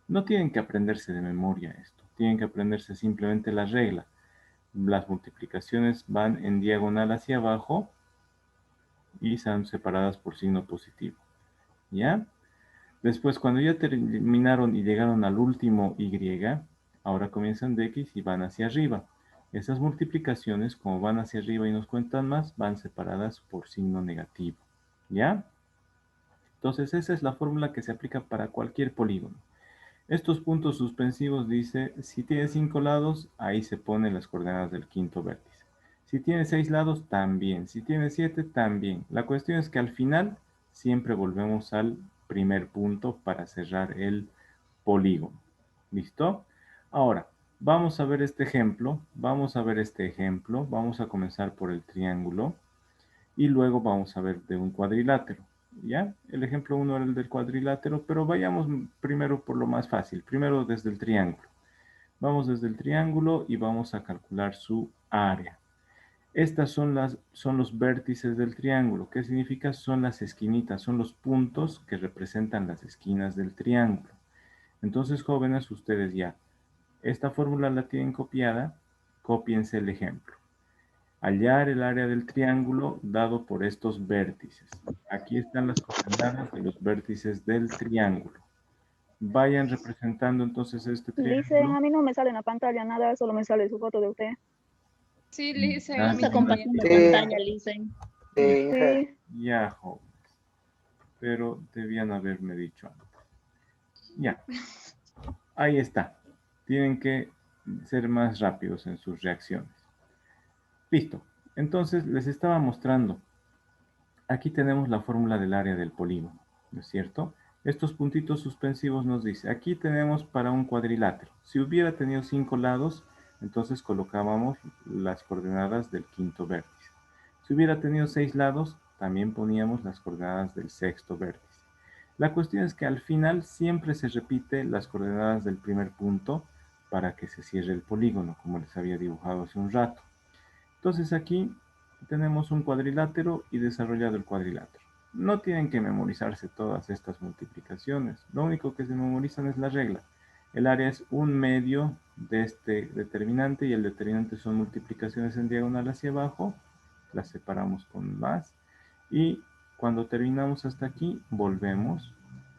No tienen que aprenderse de memoria esto, tienen que aprenderse simplemente la regla. Las multiplicaciones van en diagonal hacia abajo y son separadas por signo positivo. ¿Ya? Después, cuando ya terminaron y llegaron al último y, ahora comienzan de x y van hacia arriba. Esas multiplicaciones, como van hacia arriba y nos cuentan más, van separadas por signo negativo. ¿Ya? Entonces, esa es la fórmula que se aplica para cualquier polígono. Estos puntos suspensivos dice, si tiene 5 lados, ahí se ponen las coordenadas del quinto vértice. Si tiene 6 lados, también. Si tiene 7, también. La cuestión es que al final siempre volvemos al primer punto para cerrar el polígono. ¿Listo? Ahora, vamos a ver este ejemplo. Vamos a comenzar por el triángulo y luego vamos a ver de un cuadrilátero. ¿Ya? El ejemplo 1 era el del cuadrilátero, pero vayamos primero por lo más fácil. Primero desde el triángulo. Vamos desde el triángulo y vamos a calcular su área. Estas son los vértices del triángulo. ¿Qué significa? Son las esquinitas, son los puntos que representan las esquinas del triángulo. Entonces, jóvenes, ustedes ya esta fórmula la tienen copiada, cópiense el ejemplo. Hallar el área del triángulo dado por estos vértices. Aquí están las coordenadas de los vértices del triángulo. Vayan representando entonces este Licen, triángulo. a mí no me sale en la pantalla nada, solo me sale su foto de usted. Sí, Licen, Ah, a mí sí. Está compartiendo también. pantalla, Licen. Sí. Ya, jóvenes. Pero debían haberme dicho antes. Ya. Ahí está. Tienen que ser más rápidos en sus reacciones. Listo. Entonces les estaba mostrando. Aquí tenemos la fórmula del área del polígono, ¿no es cierto? Estos puntitos suspensivos nos dice, aquí tenemos para un cuadrilátero. Si hubiera tenido 5 lados, entonces colocábamos las coordenadas del quinto vértice. Si hubiera tenido 6 lados, también poníamos las coordenadas del sexto vértice. La cuestión es que al final siempre se repite las coordenadas del primer punto para que se cierre el polígono, como les había dibujado hace un rato. Entonces aquí tenemos un cuadrilátero y desarrollado el cuadrilátero. No tienen que memorizarse todas estas multiplicaciones. Lo único que se memorizan es la regla. El área es un medio de este determinante y el determinante son multiplicaciones en diagonal hacia abajo. Las separamos con más. Y cuando terminamos hasta aquí, volvemos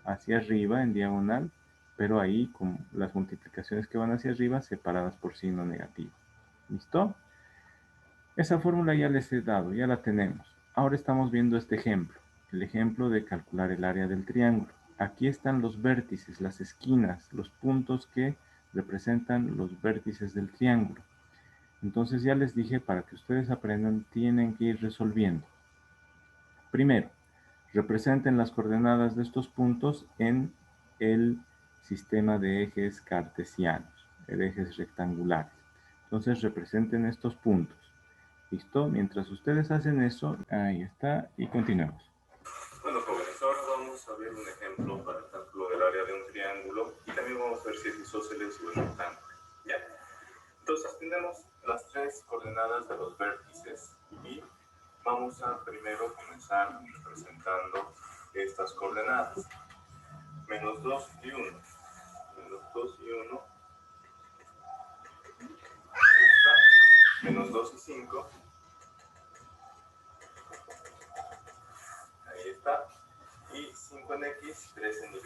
hacia arriba en diagonal, pero ahí con las multiplicaciones que van hacia arriba separadas por signo negativo. ¿Listo? Esa fórmula ya les he dado, ya la tenemos. Ahora estamos viendo este ejemplo, el ejemplo de calcular el área del triángulo. Aquí están los vértices, las esquinas, los puntos que representan los vértices del triángulo. Entonces ya les dije, para que ustedes aprendan, tienen que ir resolviendo. Primero, representen las coordenadas de estos puntos en el sistema de ejes cartesianos, de ejes rectangulares. Entonces representen estos puntos. ¿Listo? Mientras ustedes hacen eso, ahí está, y continuemos. Bueno, jóvenes, ahora vamos a ver un ejemplo para el cálculo del área de un triángulo y también vamos a ver si es isósceles o un rectángulo. ¿Ya? Entonces tenemos las tres coordenadas de los vértices y vamos a primero comenzar representando estas coordenadas. Menos 2 y 1. Menos 2 y 1. Ahí está. Menos 2 y 5. Ahí está. Y 5 en X, 3 en Y.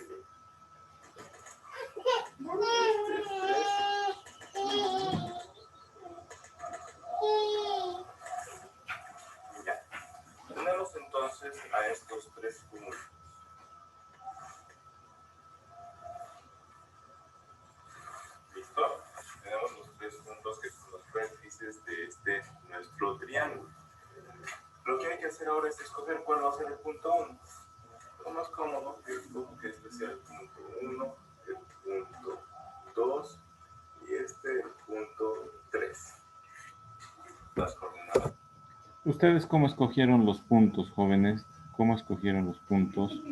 Ya. Tenemos entonces a estos tres puntos. ¿Listo? Tenemos los tres puntos que son los vértices de nuestro triángulo. Lo que hay que hacer ahora es escoger cuál va a ser el punto 1. Lo más cómodo es que este sea el punto 1, el punto 2 y este el punto 3. Las coordenadas. ¿Ustedes cómo escogieron los puntos, jóvenes? ¿Cómo escogieron los puntos?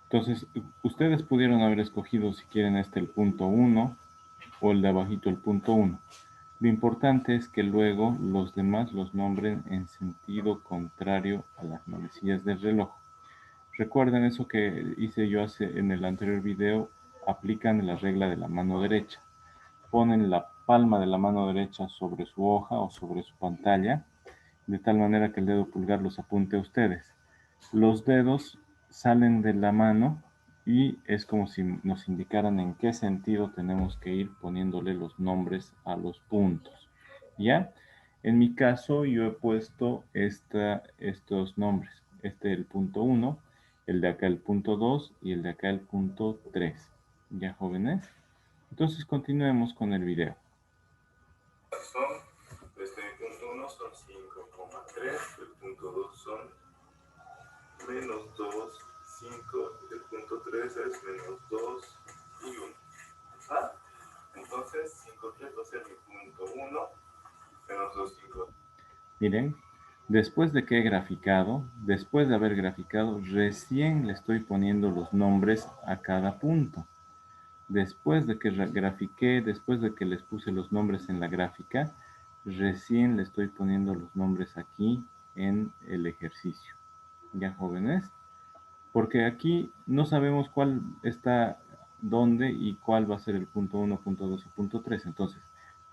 Entonces, ustedes pudieron haber escogido, si quieren, el punto 1 o el de abajito el punto 1. Lo importante es que luego los demás los nombren en sentido contrario a las manecillas del reloj. Recuerden eso que hice yo en el anterior video, aplican la regla de la mano derecha. Ponen la palma de la mano derecha sobre su hoja o sobre su pantalla, de tal manera que el dedo pulgar los apunte a ustedes. Los dedos salen de la mano y es como si nos indicaran en qué sentido tenemos que ir poniéndole los nombres a los puntos. ¿Ya? En mi caso yo he puesto estos nombres. Este es el punto 1, el de acá el punto 2 y el de acá el punto 3. ¿Ya, jóvenes? Entonces continuemos con el video. El punto 1 son 5,3, el punto 2 son menos 2, 5, y el punto 3 es menos 2 y 1. ¿Ah? Entonces 5, 3 va a ser mi punto 1, menos 2, 5. Miren, después de que he graficado, después de haber graficado, recién le estoy poniendo los nombres a cada punto. Después de que grafiqué, después de que les puse los nombres en la gráfica, recién le estoy poniendo los nombres aquí en el ejercicio. ¿Ya, jóvenes? Porque aquí no sabemos cuál está dónde y cuál va a ser el punto 1, punto 2 y punto 3. Entonces,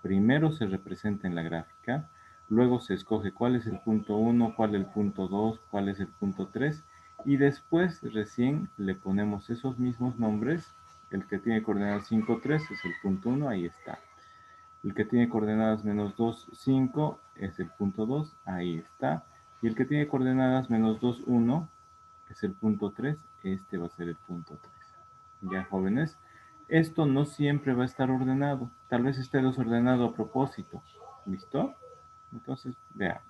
primero se representa en la gráfica, luego se escoge cuál es el punto 1, cuál es el punto 2, cuál es el punto 3 y después recién le ponemos esos mismos nombres. El que tiene coordenadas 5, 3 es el punto 1, ahí está. El que tiene coordenadas menos 2, 5 es el punto 2, ahí está. Y el que tiene coordenadas menos 2, 1 es el punto 3, este va a ser el punto 3. Ya, jóvenes, esto no siempre va a estar ordenado, tal vez esté desordenado a propósito. ¿Listo? Entonces, veamos.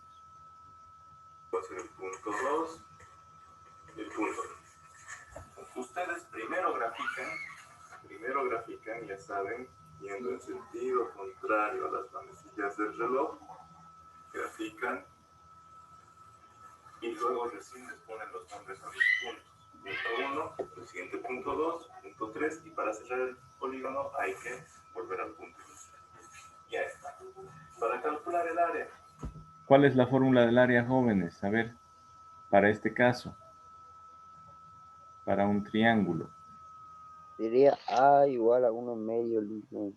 a ser el punto 2 y el punto 3. Ustedes primero grafican, ya saben, yendo en sentido contrario a las manecillas del reloj, grafican y luego recién les ponen los nombres a los puntos. Punto 1, el siguiente punto 2, punto 3, y para cerrar el polígono hay que volver al punto inicial. Ya está. Para calcular el área. ¿Cuál es la fórmula del área, jóvenes? A ver, para este caso, para un triángulo. Sería A igual a 1/2, Lise.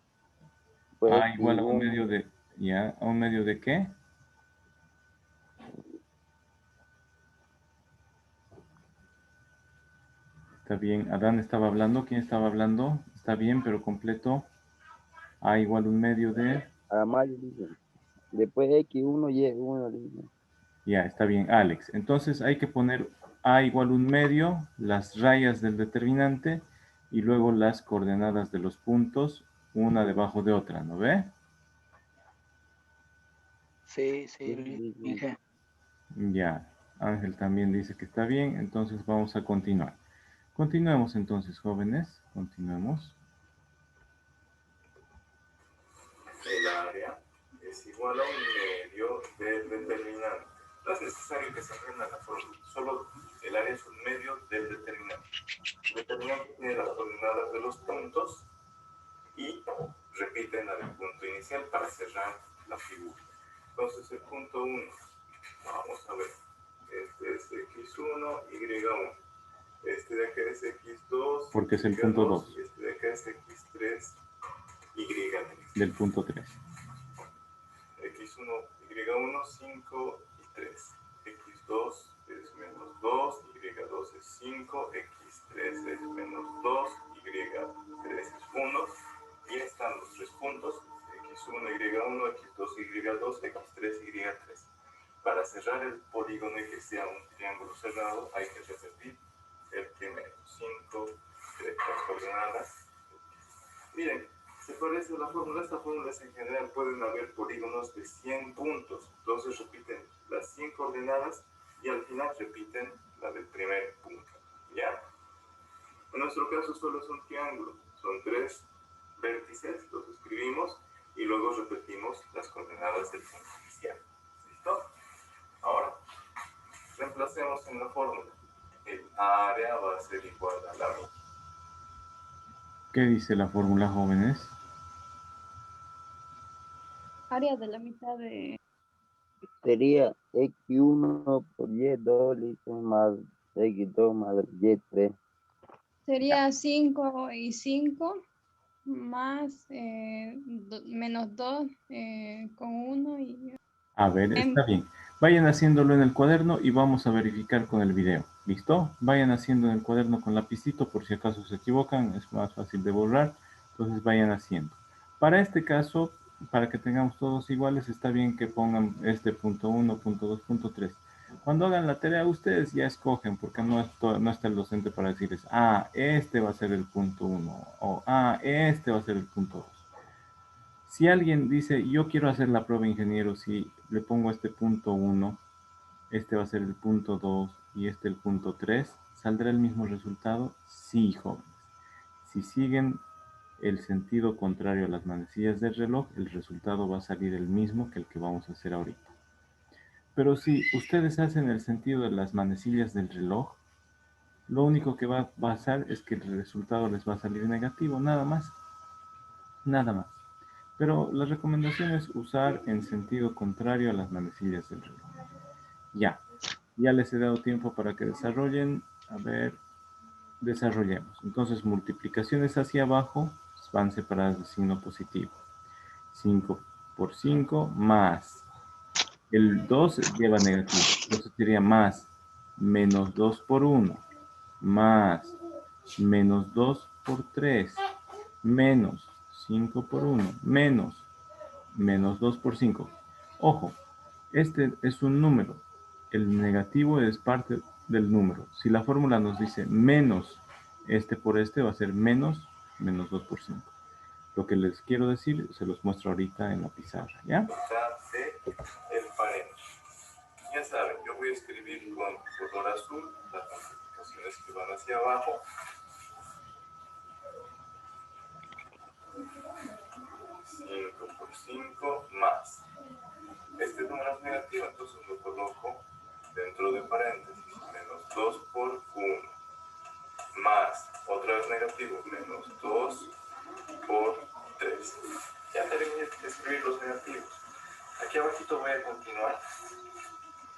Pues A igual a un X1, medio de, ¿ya? ¿A un medio de qué? Está bien. Adán estaba hablando. ¿Quién estaba hablando? Está bien, pero completo. A igual a un medio de... a más, Lise. Después X1, Y1, Lise. Ya, está bien, Alex. Entonces hay que poner A igual a un medio, las rayas del determinante y luego las coordenadas de los puntos, una debajo de otra, ¿no ve? Sí, Sí, Lise. Inge. Ya, Ángel también dice que está bien, entonces vamos a continuar. Continuemos entonces, jóvenes, continuemos. El área es igual a un medio del determinante. No es necesario que se aprenda la fórmula, solo el área es un medio del determinante. El determinante tiene las coordenadas de los puntos y repiten la del punto inicial para cerrar la figura. Entonces el punto 1, vamos a ver, este es x1, y1. Este de acá es x2, Porque es el punto 2. y este de acá es x3, y3. Del punto 3. X1, Y1, 5 y 3. X2 es menos 2, Y2 es 5, X3 es menos 2, Y3 es 1. Y están los tres puntos, X1, Y1, X2, Y2, X3, Y3. Para cerrar el polígono y que sea un triángulo cerrado, hay que repetir el primero. 5, 3, las coordenadas. Miren, se parece a la fórmula. Esta fórmula es en general, pueden haber polígonos de 100 puntos. Entonces repiten las 100 coordenadas y al final repiten la del primer punto. ¿Ya? En nuestro caso solo es un triángulo. Son 3 vértices, los escribimos y luego repetimos las coordenadas del punto inicial. ¿Listo? Ahora, reemplacemos en la fórmula. El área va a ser igual a la mitad. ¿Qué dice la fórmula, jóvenes? Área de la mitad de... Sería X1 por Y2, Lise, más X2 más Y3. Sería 5 y 5 más menos 2 con 1 y... A ver, está bien. Vayan haciéndolo en el cuaderno y vamos a verificar con el video. ¿Listo? Vayan haciendo en el cuaderno con lapicito por si acaso se equivocan. Es más fácil de borrar. Entonces vayan haciendo. Para este caso, para que tengamos todos iguales, está bien que pongan este punto 1, punto 2, punto 3. Cuando hagan la tarea, ustedes ya escogen, porque no está el docente para decirles, ah, este va a ser el punto 1, o ah, este va a ser el punto 2. Si alguien dice, yo quiero hacer la prueba, ingeniero, si le pongo este punto 1, este va a ser el punto 2 y este el punto 3, ¿saldrá el mismo resultado? Sí, jóvenes. Si siguen el sentido contrario a las manecillas del reloj, el resultado va a salir el mismo que el que vamos a hacer ahorita. Pero si ustedes hacen el sentido de las manecillas del reloj, lo único que va a pasar es que el resultado les va a salir negativo, nada más. Nada más. Pero la recomendación es usar en sentido contrario a las manecillas del reloj. Ya les he dado tiempo para que desarrollen. A ver, desarrollemos. Entonces, multiplicaciones hacia abajo van separadas de signo positivo. 5 por 5 más. El 2 lleva negativo. Entonces sería más menos 2 por 1 más menos 2 por 3 menos 5 por 1 menos 2 por 5. Ojo, este es un número. El negativo es parte del número. Si la fórmula nos dice menos este por este, va a ser menos 2 por 5. Lo que les quiero decir, se los muestro ahorita en la pizarra, ¿ya? El paréntesis. Ya saben, yo voy a escribir con color azul las multiplicaciones que van hacia abajo. 5 por 5 más. Este número es negativo, entonces lo coloco dentro de paréntesis. Menos 2 por 1. Más, otra vez negativo, menos 2 por 3. Ya terminé de escribir los negativos. Aquí abajito voy a continuar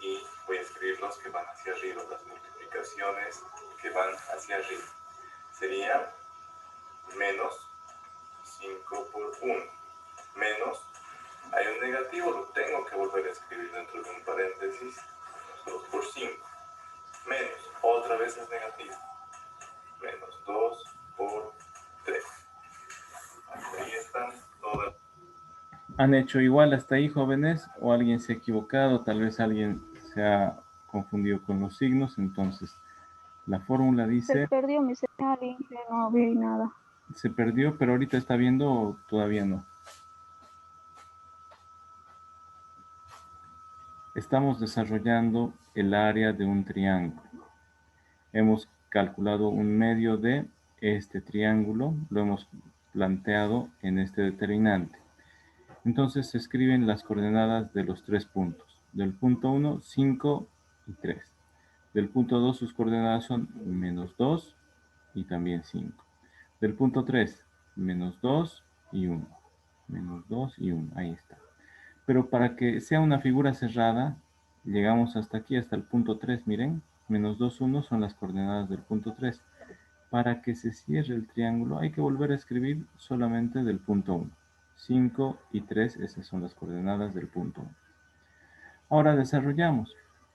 y voy a escribir los que van hacia arriba, las multiplicaciones que van hacia arriba. Sería menos 5 por 1. Menos, hay un negativo, lo tengo que volver a escribir dentro de un paréntesis, 2 por 5. Menos, otra vez es negativo. Menos 2 por 3. Ahí están todas. ¿Han hecho igual hasta ahí, jóvenes? ¿O alguien se ha equivocado? Tal vez alguien se ha confundido con los signos. Entonces, la fórmula Se dice... perdió mi señal, Inge, no vi nada. Se perdió, pero ahorita está viendo o todavía no. Estamos desarrollando el área de un triángulo. Hemos calculado un medio de este triángulo, lo hemos planteado en este determinante. Entonces se escriben las coordenadas de los 3 puntos. Del punto 1, 5 y 3. Del punto 2 sus coordenadas son menos 2 y también 5. Del punto 3, menos 2 y 1. Menos 2 y 1, ahí está. Pero para que sea una figura cerrada, llegamos hasta aquí, hasta el punto 3, miren. Menos 2, 1 son las coordenadas del punto 3. Para que se cierre el triángulo, hay que volver a escribir solamente del punto 1. 5 y 3, esas son las coordenadas del punto 1. Ahora desarrollamos.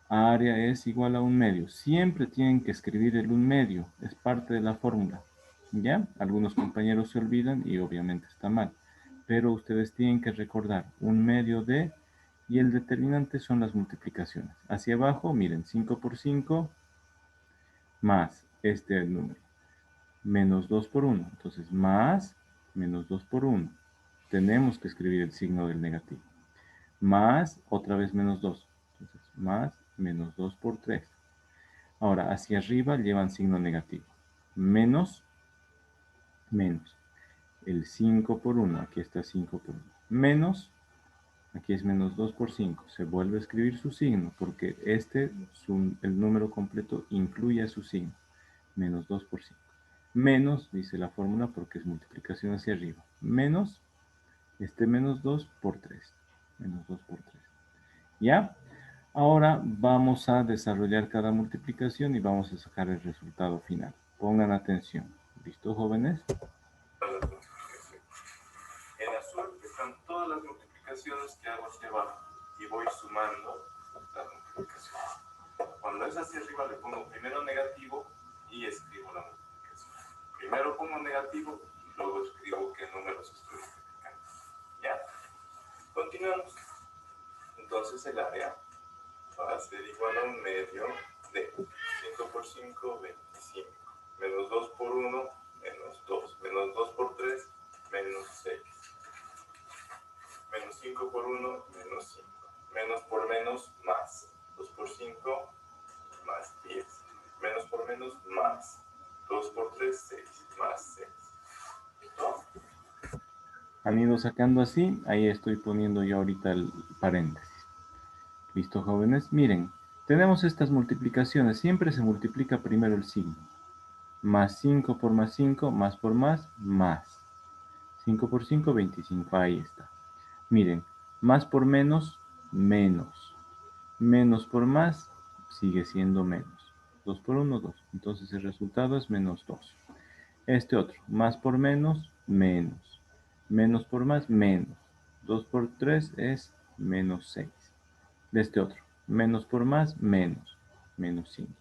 Área es igual a un medio. Siempre tienen que escribir el un medio, es parte de la fórmula. ¿Ya? Algunos compañeros se olvidan y obviamente está mal. Pero ustedes tienen que recordar un medio de, y el determinante son las multiplicaciones. Hacia abajo, miren, 5 por 5 más este número. Menos 2 por 1. Entonces, más menos 2 por 1. Tenemos que escribir el signo del negativo. Más, otra vez menos 2. Entonces, más menos 2 por 3. Ahora, hacia arriba llevan signo negativo. Menos, menos. El 5 por 1, aquí está 5 por 1. Menos, aquí es menos 2 por 5. Se vuelve a escribir su signo, porque el número completo incluye a su signo. Menos 2 por 5. Menos, dice la fórmula, porque es multiplicación hacia arriba. Menos, menos 2 por 3. Menos 2 por 3. ¿Ya? Ahora vamos a desarrollar cada multiplicación y vamos a sacar el resultado final. Pongan atención. ¿Listo, jóvenes? En azul están todas las multiplicaciones que hago hacia abajo y voy sumando las multiplicaciones. Cuando es hacia arriba le pongo primero negativo y escribo la multiplicación. Primero pongo negativo y luego escribo qué números estoy multiplicando. ¿Ya? Continuamos. Entonces el área va a ser igual a un medio de 5 por 5, 25. Menos 2 por 1, menos 2. Menos 2 por 3, menos 6. Menos 5 por 1, menos 5. Menos por menos, más. 2 por 5, más 10. Menos por menos, más. 2 por 3, 6. Más 6. ¿Listo? Han ido sacando así. Ahí estoy poniendo yo ahorita el paréntesis. ¿Listo, jóvenes? Miren, tenemos estas multiplicaciones. Siempre se multiplica primero el signo. Más 5 por más 5, más por más, más. 5 por 5, 25. Ahí está. Miren, más por menos, menos. Menos por más, sigue siendo menos. 2 por 1, 2. Entonces el resultado es menos 2. Este otro, más por menos, menos. Menos por más, menos. 2 por 3 es menos 6. De este otro, menos por más, menos. Menos 5.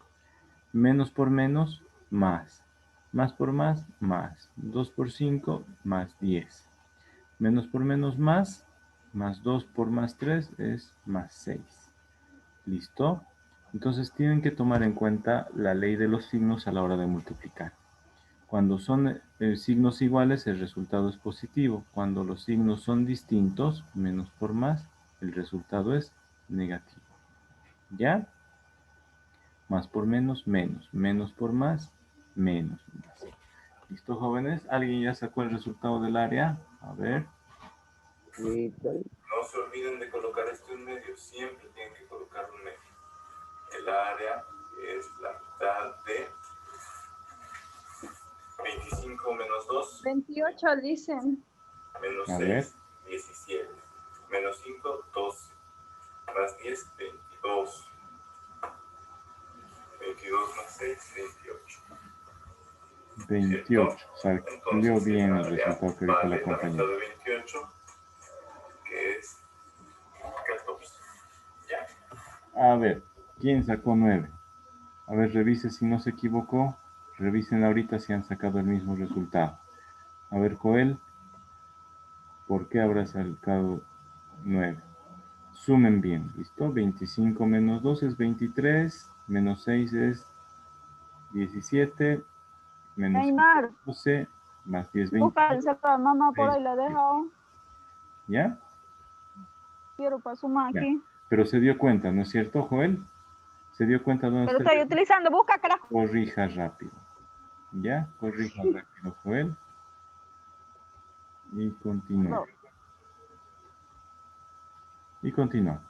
Menos por menos, más. Más por más, más. 2 por 5, más 10. Menos por menos, más. Más 2 por más 3 es más 6. ¿Listo? Entonces tienen que tomar en cuenta la ley de los signos a la hora de multiplicar. Cuando son signos iguales, el resultado es positivo. Cuando los signos son distintos, menos por más, el resultado es negativo. ¿Ya? Más por menos, menos. Menos por más, menos. ¿Listo, jóvenes? ¿Alguien ya sacó el resultado del área? A ver. Sí, No se olviden de colocar esto en medio. Siempre tienen que colocarlo en medio. El área es la mitad de 25 menos 2. 28 dicen. Menos A 6, ver. 17. Menos 5, 12. Más 10, 22. 22 más 6, 28. 28. Salió Entonces, bien el el área resultado que dijo vale la la compañera. mitad de 28, que es 14. Ya. A ver, ¿quién sacó 9? A ver, revise si no se equivocó. Revisen ahorita si han sacado el mismo resultado. A ver, Joel, ¿por qué habrá sacado 9? Sumen bien, ¿listo? 25 menos 2 es 23, menos 6 es 17, menos 5 Neymar, es 12, más 10, busca el 22, celular, mamá por 6, ahí la ha dejado. ¿ya? Quiero para sumar Ya. aquí. Pero se dio cuenta, ¿no es cierto, Joel? ¿Se dio cuenta dónde Pero está el estoy error? utilizando, busca carajo. Corrija rápido. ¿Ya? Corrija rápido, Joel. Y continúa. No. Y continúa.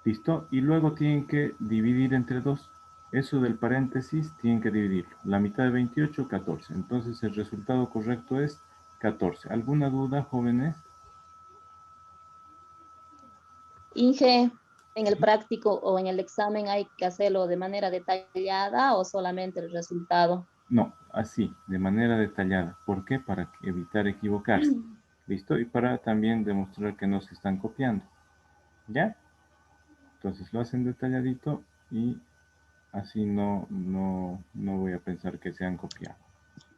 ¿Listo? Y luego tienen que dividir entre 2. Eso del paréntesis tienen que dividirlo. La mitad de 28, 14. Entonces el resultado correcto es 14. ¿Alguna duda, jóvenes? Inge, en el práctico o en el examen hay que hacerlo de manera detallada o solamente el resultado. No, así, de manera detallada. ¿Por qué? Para evitar equivocarse. ¿Listo? Y para también demostrar que no se están copiando. ¿Ya? Entonces lo hacen detalladito y así no voy a pensar que se han copiado.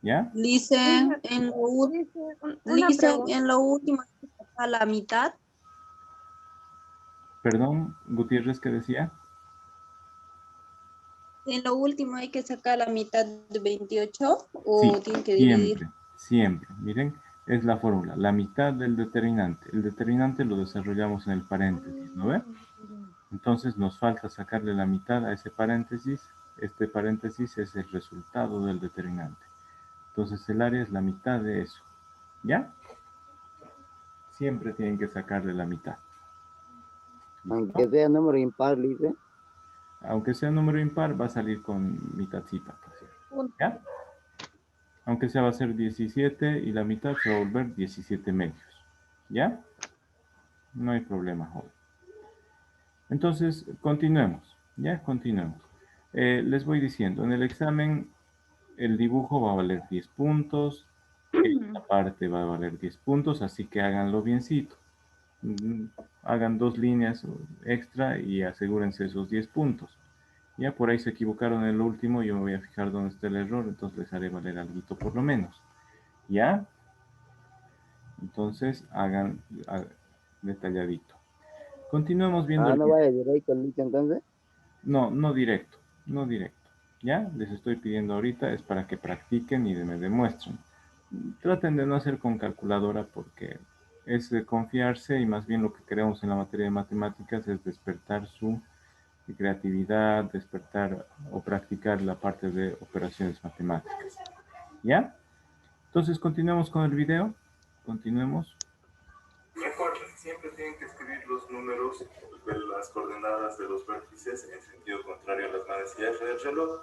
¿Ya? Inge, Listen, dice una pregunta. en lo último a la mitad. Perdón, Gutiérrez, ¿qué decía? En lo último hay que sacar la mitad de 28 Sí, o tiene que dividir. siempre, siempre. Miren, es la fórmula. La mitad del determinante. El determinante lo desarrollamos en el paréntesis, ¿no ve? Entonces nos falta sacarle la mitad a ese paréntesis. Este paréntesis es el resultado del determinante. Entonces el área es la mitad de eso. ¿Ya? Siempre tienen que sacarle la mitad. ¿Listo? aunque sea número impar, dice. Aunque sea número impar, va a salir con mitadcita. ¿Ya? Aunque sea va a ser 17 y la mitad se va a volver 17 medios. ¿Ya? No hay problema, joven. Entonces, continuemos. ¿Ya? Continuemos. Les voy diciendo, en el examen el dibujo va a valer 10 puntos, esta parte va a valer 10 puntos, así que háganlo biencito. Hagan 2 líneas extra y asegúrense esos 10 puntos. Ya por ahí se equivocaron en el último, yo me voy a fijar dónde está el error, entonces les haré valer algo por lo menos. ¿Ya? Entonces hagan detalladito. Continuemos viendo el No video. vaya directo, dice entonces. No, no directo, no directo. ¿Ya? Les estoy pidiendo ahorita, es para que practiquen y me demuestren. Traten de no hacer con calculadora porque es de confiarse y más bien lo que queremos en la materia de matemáticas es despertar su creatividad, despertar o practicar la parte de operaciones matemáticas. ¿Ya? Entonces continuemos con el video. Continuemos. Recuerden, siempre tienen que escribir los números de las coordenadas de los vértices en sentido contrario a las manecillas del reloj.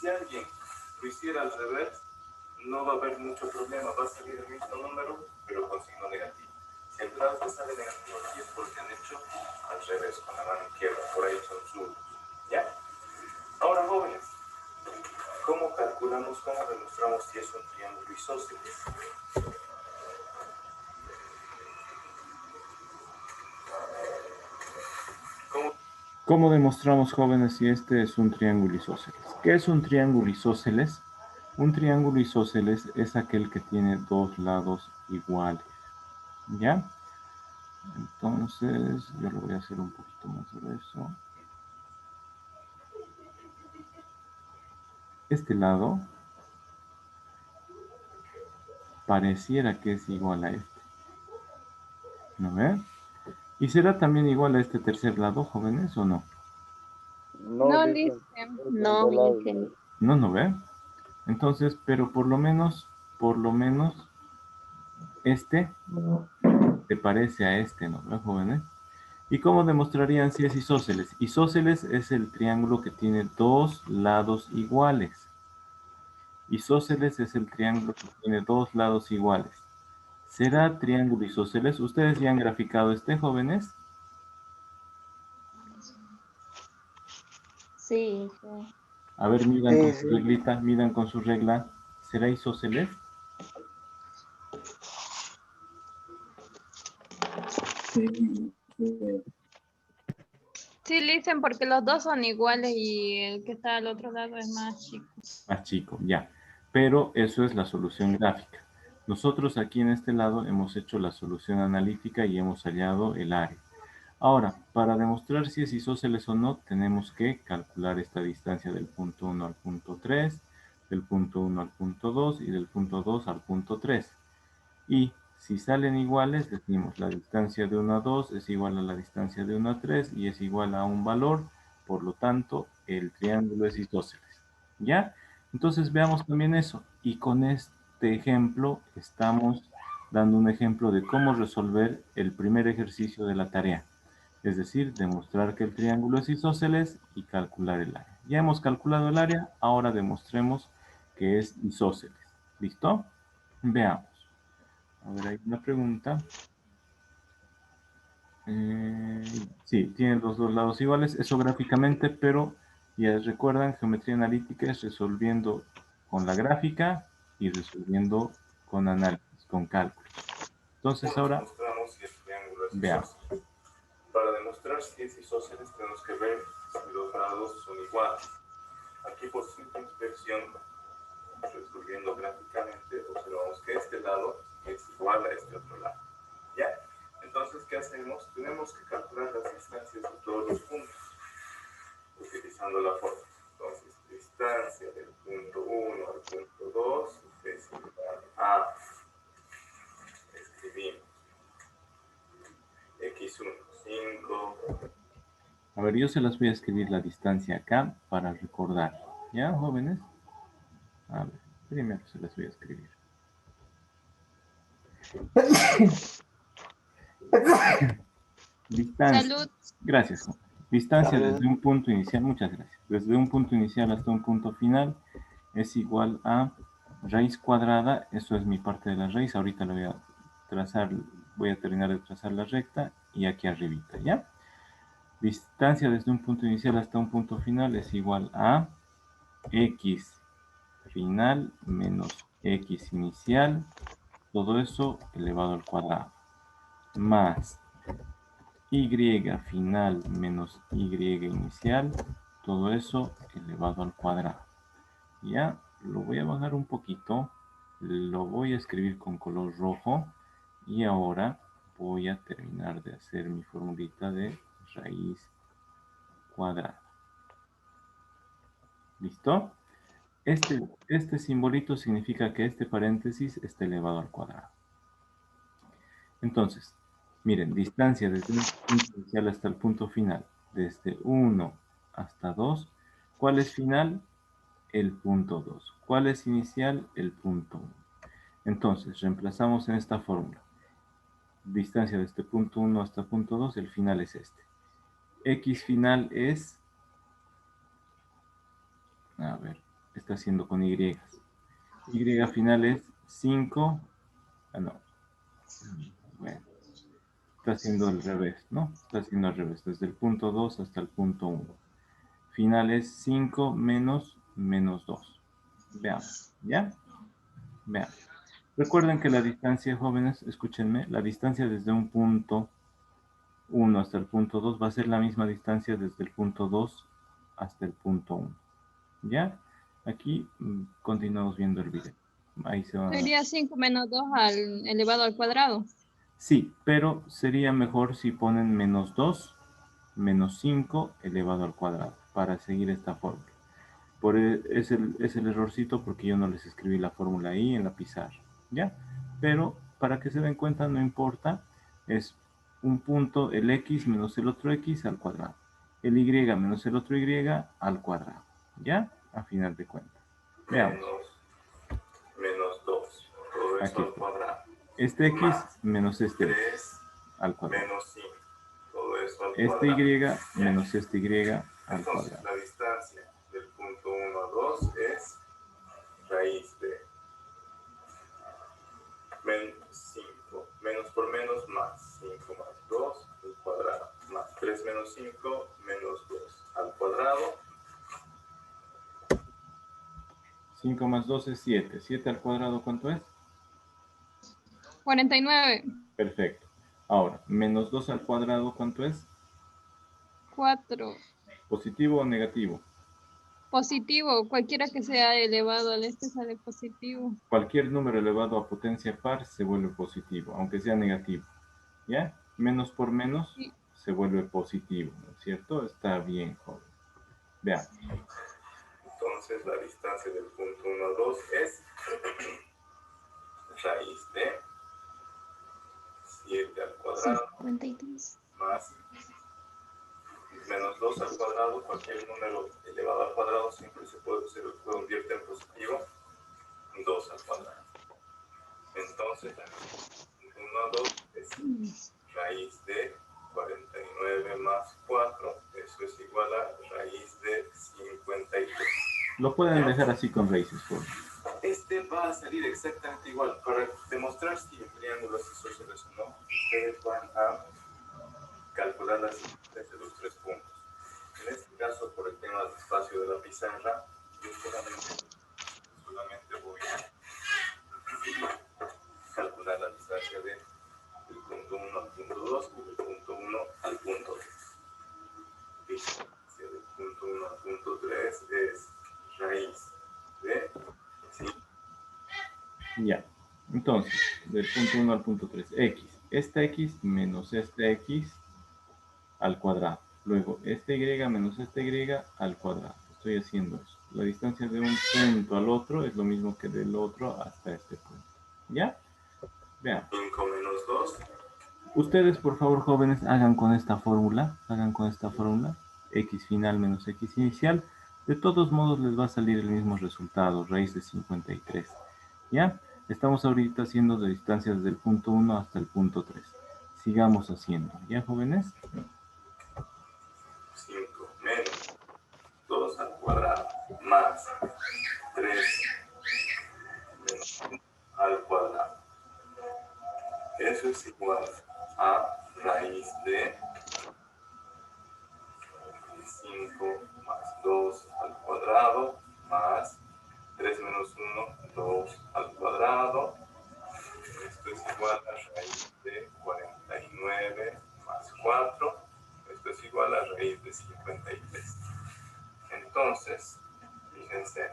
Si alguien lo hiciera al revés, no va a haber mucho problema, va a salir el mismo número, pero con signo negativo. Si el grado te sale negativo aquí es porque han hecho al revés, con la mano izquierda, por ahí son zurdos. ¿Ya? Ahora, jóvenes, ¿cómo calculamos, cómo demostramos si es un triángulo isósceles? ¿Cómo demostramos, jóvenes, si este es un triángulo isósceles? ¿Qué es un triángulo isósceles? Un triángulo isósceles es aquel que tiene dos lados iguales. ¿Ya? Entonces, yo lo voy a hacer un poquito más grueso. Este lado pareciera que es igual a este. ¿No ve? ¿Y será también igual a este tercer lado, jóvenes, o no? No, de Lice. No, Inge. No ve. Entonces, pero por lo menos, este se parece a este, ¿no ve, jóvenes? ¿Y cómo demostrarían si es isósceles? Isósceles es el triángulo que tiene dos lados iguales. Isósceles es el triángulo que tiene dos lados iguales. ¿Será triángulo isósceles? ¿Ustedes ya han graficado este, jóvenes? Sí, Inge. A ver, midan Sí, con su sí. reglita, midan con su regla. ¿Será isósceles? Sí, Lice, porque los dos son iguales y el que está al otro lado es más chico. Más chico, ya. Pero eso es la solución gráfica. Nosotros aquí en este lado hemos hecho la solución analítica y hemos hallado el área. Ahora, para demostrar si es isósceles o no, tenemos que calcular esta distancia del punto 1 al punto 3, del punto 1 al punto 2 y del punto 2 al punto 3. Y si salen iguales, decimos la distancia de 1 a 2 es igual a la distancia de 1 a 3 y es igual a un valor, por lo tanto, el triángulo es isósceles. ¿Ya? Entonces veamos también eso. Y con este ejemplo estamos dando un ejemplo de cómo resolver el primer ejercicio de la tarea. Es decir, demostrar que el triángulo es isósceles y calcular el área. Ya hemos calculado el área, ahora demostremos que es isósceles. ¿Listo? Veamos. A ver, hay una pregunta. Sí, tiene los dos lados iguales, eso gráficamente, pero ya recuerdan, geometría analítica es resolviendo con la gráfica y resolviendo con análisis, con cálculos. Entonces ahora, Demostramos si el triángulo es veamos. isósceles. Para demostrar si es isósceles tenemos que ver si los lados son iguales. Aquí por simple inspección, resolviendo gráficamente, observamos que este lado es igual a este otro lado. ¿Ya? Entonces, ¿qué hacemos? Tenemos que calcular las distancias de todos los puntos, utilizando la fórmula. Entonces, distancia del punto 1 al punto 2 es igual a, escribimos, x1, 5. A ver, yo se las voy a escribir la distancia acá para recordar. ¿Ya, jóvenes? A ver, primero se las voy a escribir. Distancia. Salud. Gracias, Juan. Distancia Salud. desde un punto inicial, muchas gracias. Desde un punto inicial hasta un punto final es igual a raíz cuadrada, eso es mi parte de la raíz, ahorita lo voy a trazar, voy a terminar de trazar la recta y aquí arribita, ¿ya? Distancia desde un punto inicial hasta un punto final es igual a x final menos x inicial, todo eso elevado al cuadrado, más y final menos y inicial, todo eso elevado al cuadrado. Ya, lo voy a bajar un poquito, lo voy a escribir con color rojo y ahora voy a terminar de hacer mi formulita de raíz cuadrada. ¿Listo? Este simbolito significa que este paréntesis está elevado al cuadrado. Entonces, miren, distancia desde el punto inicial hasta el punto final, desde 1 hasta 2, ¿cuál es final? El punto 2. ¿Cuál es inicial? El punto 1. Entonces, reemplazamos en esta fórmula. Distancia de este punto 1 hasta punto 2, el final es este. X final es, a ver, está haciendo con Y. Y final es 5, no, bueno, está haciendo al revés, ¿no? Está haciendo al revés, desde el punto 2 hasta el punto 1. Final es 5 menos 2. Veamos, ¿ya? Veamos. Recuerden que la distancia, jóvenes, escúchenme, la distancia desde un punto 1 hasta el punto 2 va a ser la misma distancia desde el punto 2 hasta el punto 1. ¿Ya? Aquí continuamos viendo el video. Ahí se van a ver. Sería 5 menos 2 elevado al cuadrado. Sí, pero sería mejor si ponen menos 2 menos 5 elevado al cuadrado para seguir esta fórmula. Es el errorcito porque yo no les escribí la fórmula ahí en la pizarra, ¿ya? Pero para que se den cuenta no importa, es un punto el x menos el otro x al cuadrado. el y menos el otro y al cuadrado. ¿Ya? A final de cuentas. Veamos. Menos 2. Todo eso Aquí al cuadrado. Este x menos este 3 al cuadrado. menos 5. Todo eso al Este cuadrado. y menos este y al Entonces, cuadrado. la distancia del punto 1 a 2 es raíz de menos 5. Menos por menos más 5 más 2 al cuadrado. Más 3 menos 5 menos 2 al cuadrado. 5 más 2 es 7. 7 al cuadrado, ¿cuánto es? 49. Perfecto. Ahora, menos 2 al cuadrado, ¿cuánto es? 4. ¿Positivo o negativo? Positivo. Cualquiera que sea elevado al sale positivo. Cualquier número elevado a potencia par se vuelve positivo, aunque sea negativo. ¿Ya? Menos por menos Sí. se vuelve positivo, ¿no es cierto? Está bien, joven. Veamos. Entonces, la distancia del punto 1 a 2 es raíz de 7 al cuadrado 53. más menos 2 al cuadrado. Cualquier número elevado al cuadrado siempre se convierte en positivo. 2 al cuadrado. Entonces, 1 a 2 es raíz de 49 más 4. Eso es igual a raíz de 53. Lo pueden dejar así con raíces, joven. Este va a salir exactamente igual. Para demostrar si el triángulo es isósceles o no, ustedes van a calcular las distancias de los tres puntos. En este caso, por el tema del espacio de la pizarra, yo solamente voy a calcular la distancia del punto 1 al punto 2 y del punto 1 al punto 3. La distancia del punto 1 al punto 3 es raíz de... ¿sí? Ya. Entonces, del punto 1 al punto 3, x. Esta x menos esta x al cuadrado. Luego, este y menos este y al cuadrado. Estoy haciendo eso. La distancia de un punto al otro es lo mismo que del otro hasta este punto. ¿Ya? Vean. 5 menos 2. Ustedes, por favor, jóvenes, hagan con esta fórmula. Hagan con esta fórmula. X final menos X inicial. De todos modos, les va a salir el mismo resultado. Raíz de 53. ¿Ya? Estamos ahorita haciendo de distancia desde el punto 1 hasta el punto 3. Sigamos haciendo. ¿Ya, jóvenes? 5 menos 2 al cuadrado más 3 menos 1 al cuadrado. Eso es igual a raíz de 5 más 2 al cuadrado más 3 menos 1, 2 al cuadrado. Esto es igual a raíz de 49 más 4. Esto es igual a raíz de 53. Entonces, fíjense,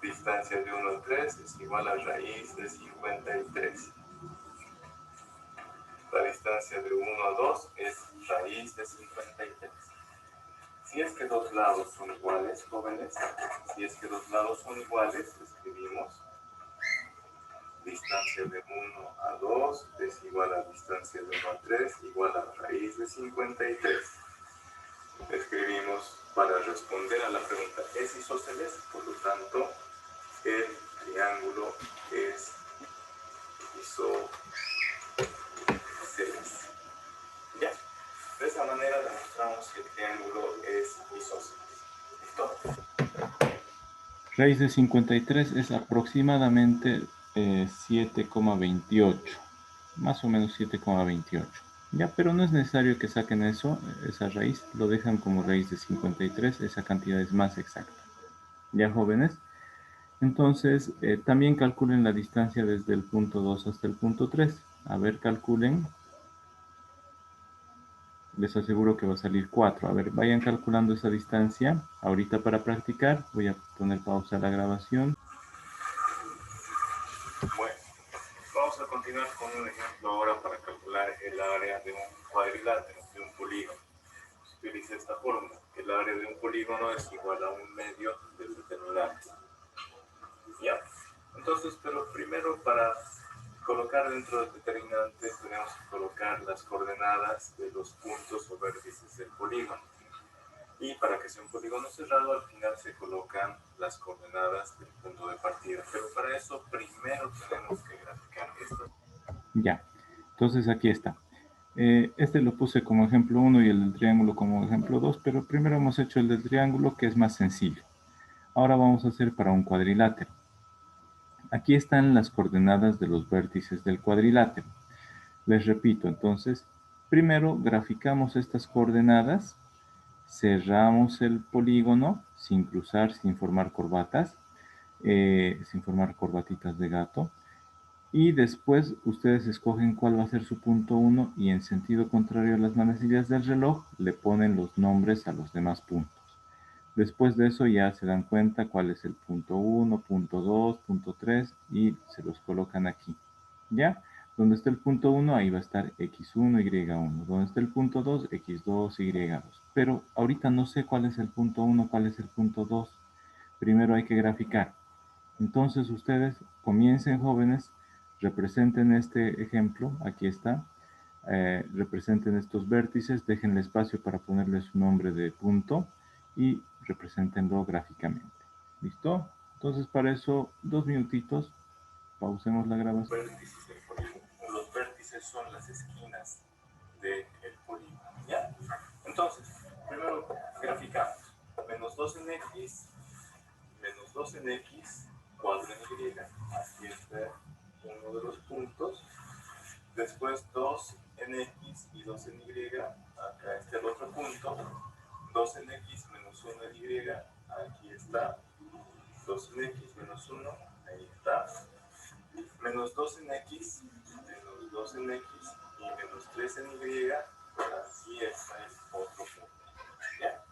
distancia de 1 a 3 es igual a raíz de 53. La distancia de 1 a 2 es raíz de 53. Si es que dos lados son iguales, jóvenes, si es que dos lados son iguales, escribimos distancia de 1 a 2 es igual a distancia de 1 a 3 igual a raíz de 53. Escribimos para responder a la pregunta, ¿es isósceles? Por lo tanto, el triángulo es isósceles. Ya, de esa manera demostramos que el triángulo es isósceles. ¿Listo? Raíz de 53 es aproximadamente 7,28. Más o menos 7,28. Ya, pero no es necesario que saquen eso, esa raíz, lo dejan como raíz de 53, esa cantidad es más exacta. ¿Ya, jóvenes? Entonces, también calculen la distancia desde el punto 2 hasta el punto 3. A ver, calculen. Les aseguro que va a salir 4. A ver, vayan calculando esa distancia. Ahorita para practicar, voy a poner pausa a la grabación. Bueno, vamos a continuar con un ejemplo ahora para calcular el área de un cuadrilátero, de un polígono. Se utiliza esta fórmula, que el área de un polígono es igual a un medio del determinante. ¿Ya? Entonces, pero primero para colocar dentro del determinante tenemos que colocar las coordenadas de los puntos o vértices del polígono. Y para que sea un polígono cerrado, al final se colocan las coordenadas del punto de partida. Pero para eso primero tenemos que graficar esto. Ya, entonces aquí está. Este lo puse como ejemplo 1 y el del triángulo como ejemplo 2, pero primero hemos hecho el del triángulo, que es más sencillo. Ahora vamos a hacer para un cuadrilátero. Aquí están las coordenadas de los vértices del cuadrilátero. Les repito, entonces, primero graficamos estas coordenadas, cerramos el polígono sin cruzar, sin formar corbatas, sin formar corbatitas de gato, y después ustedes escogen cuál va a ser su punto 1 y en sentido contrario a las manecillas del reloj le ponen los nombres a los demás puntos. Después de eso ya se dan cuenta cuál es el punto 1, punto 2, punto 3 y se los colocan aquí. ¿Ya? Donde está el punto 1, ahí va a estar x1, y1. Donde está el punto 2, x2, y2. Pero ahorita no sé cuál es el punto 1, cuál es el punto 2. Primero hay que graficar. Entonces ustedes comiencen, jóvenes, representen este ejemplo, aquí está. Representen estos vértices, déjenle espacio para ponerle su nombre de punto y represéntenlo gráficamente. ¿Listo? Entonces para eso, 2 minutitos, pausemos la grabación. Los vértices son las esquinas del polígono, ¿ya? Entonces, primero graficamos. Menos 2 en x, menos 2 en x, 4 en y. Aquí está uno de los puntos. Después 2 en x y 2 en y. Acá está el otro punto. 2 en x menos 1 en y. Aquí está. 2 en x menos 1. Ahí está. Menos 2 en x, menos 2 en x y menos 3 en y. Así está el otro punto. ¿Ya?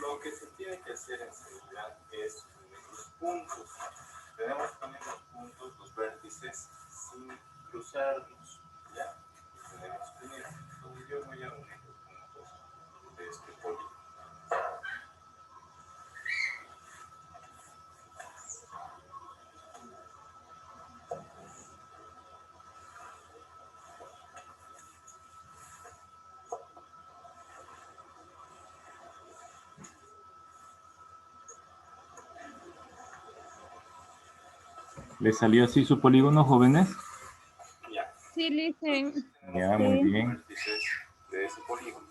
Lo que se tiene que hacer enseguida es unir los puntos. Tenemos que unir los puntos, los vértices, sin cruzarnos. ¿Ya? Tenemos que unir. Entonces yo voy a unir los puntos de este polígono. ¿Les salió así su polígono, jóvenes? Ya. Sí, listen. Ya, muy bien. De ese polígono.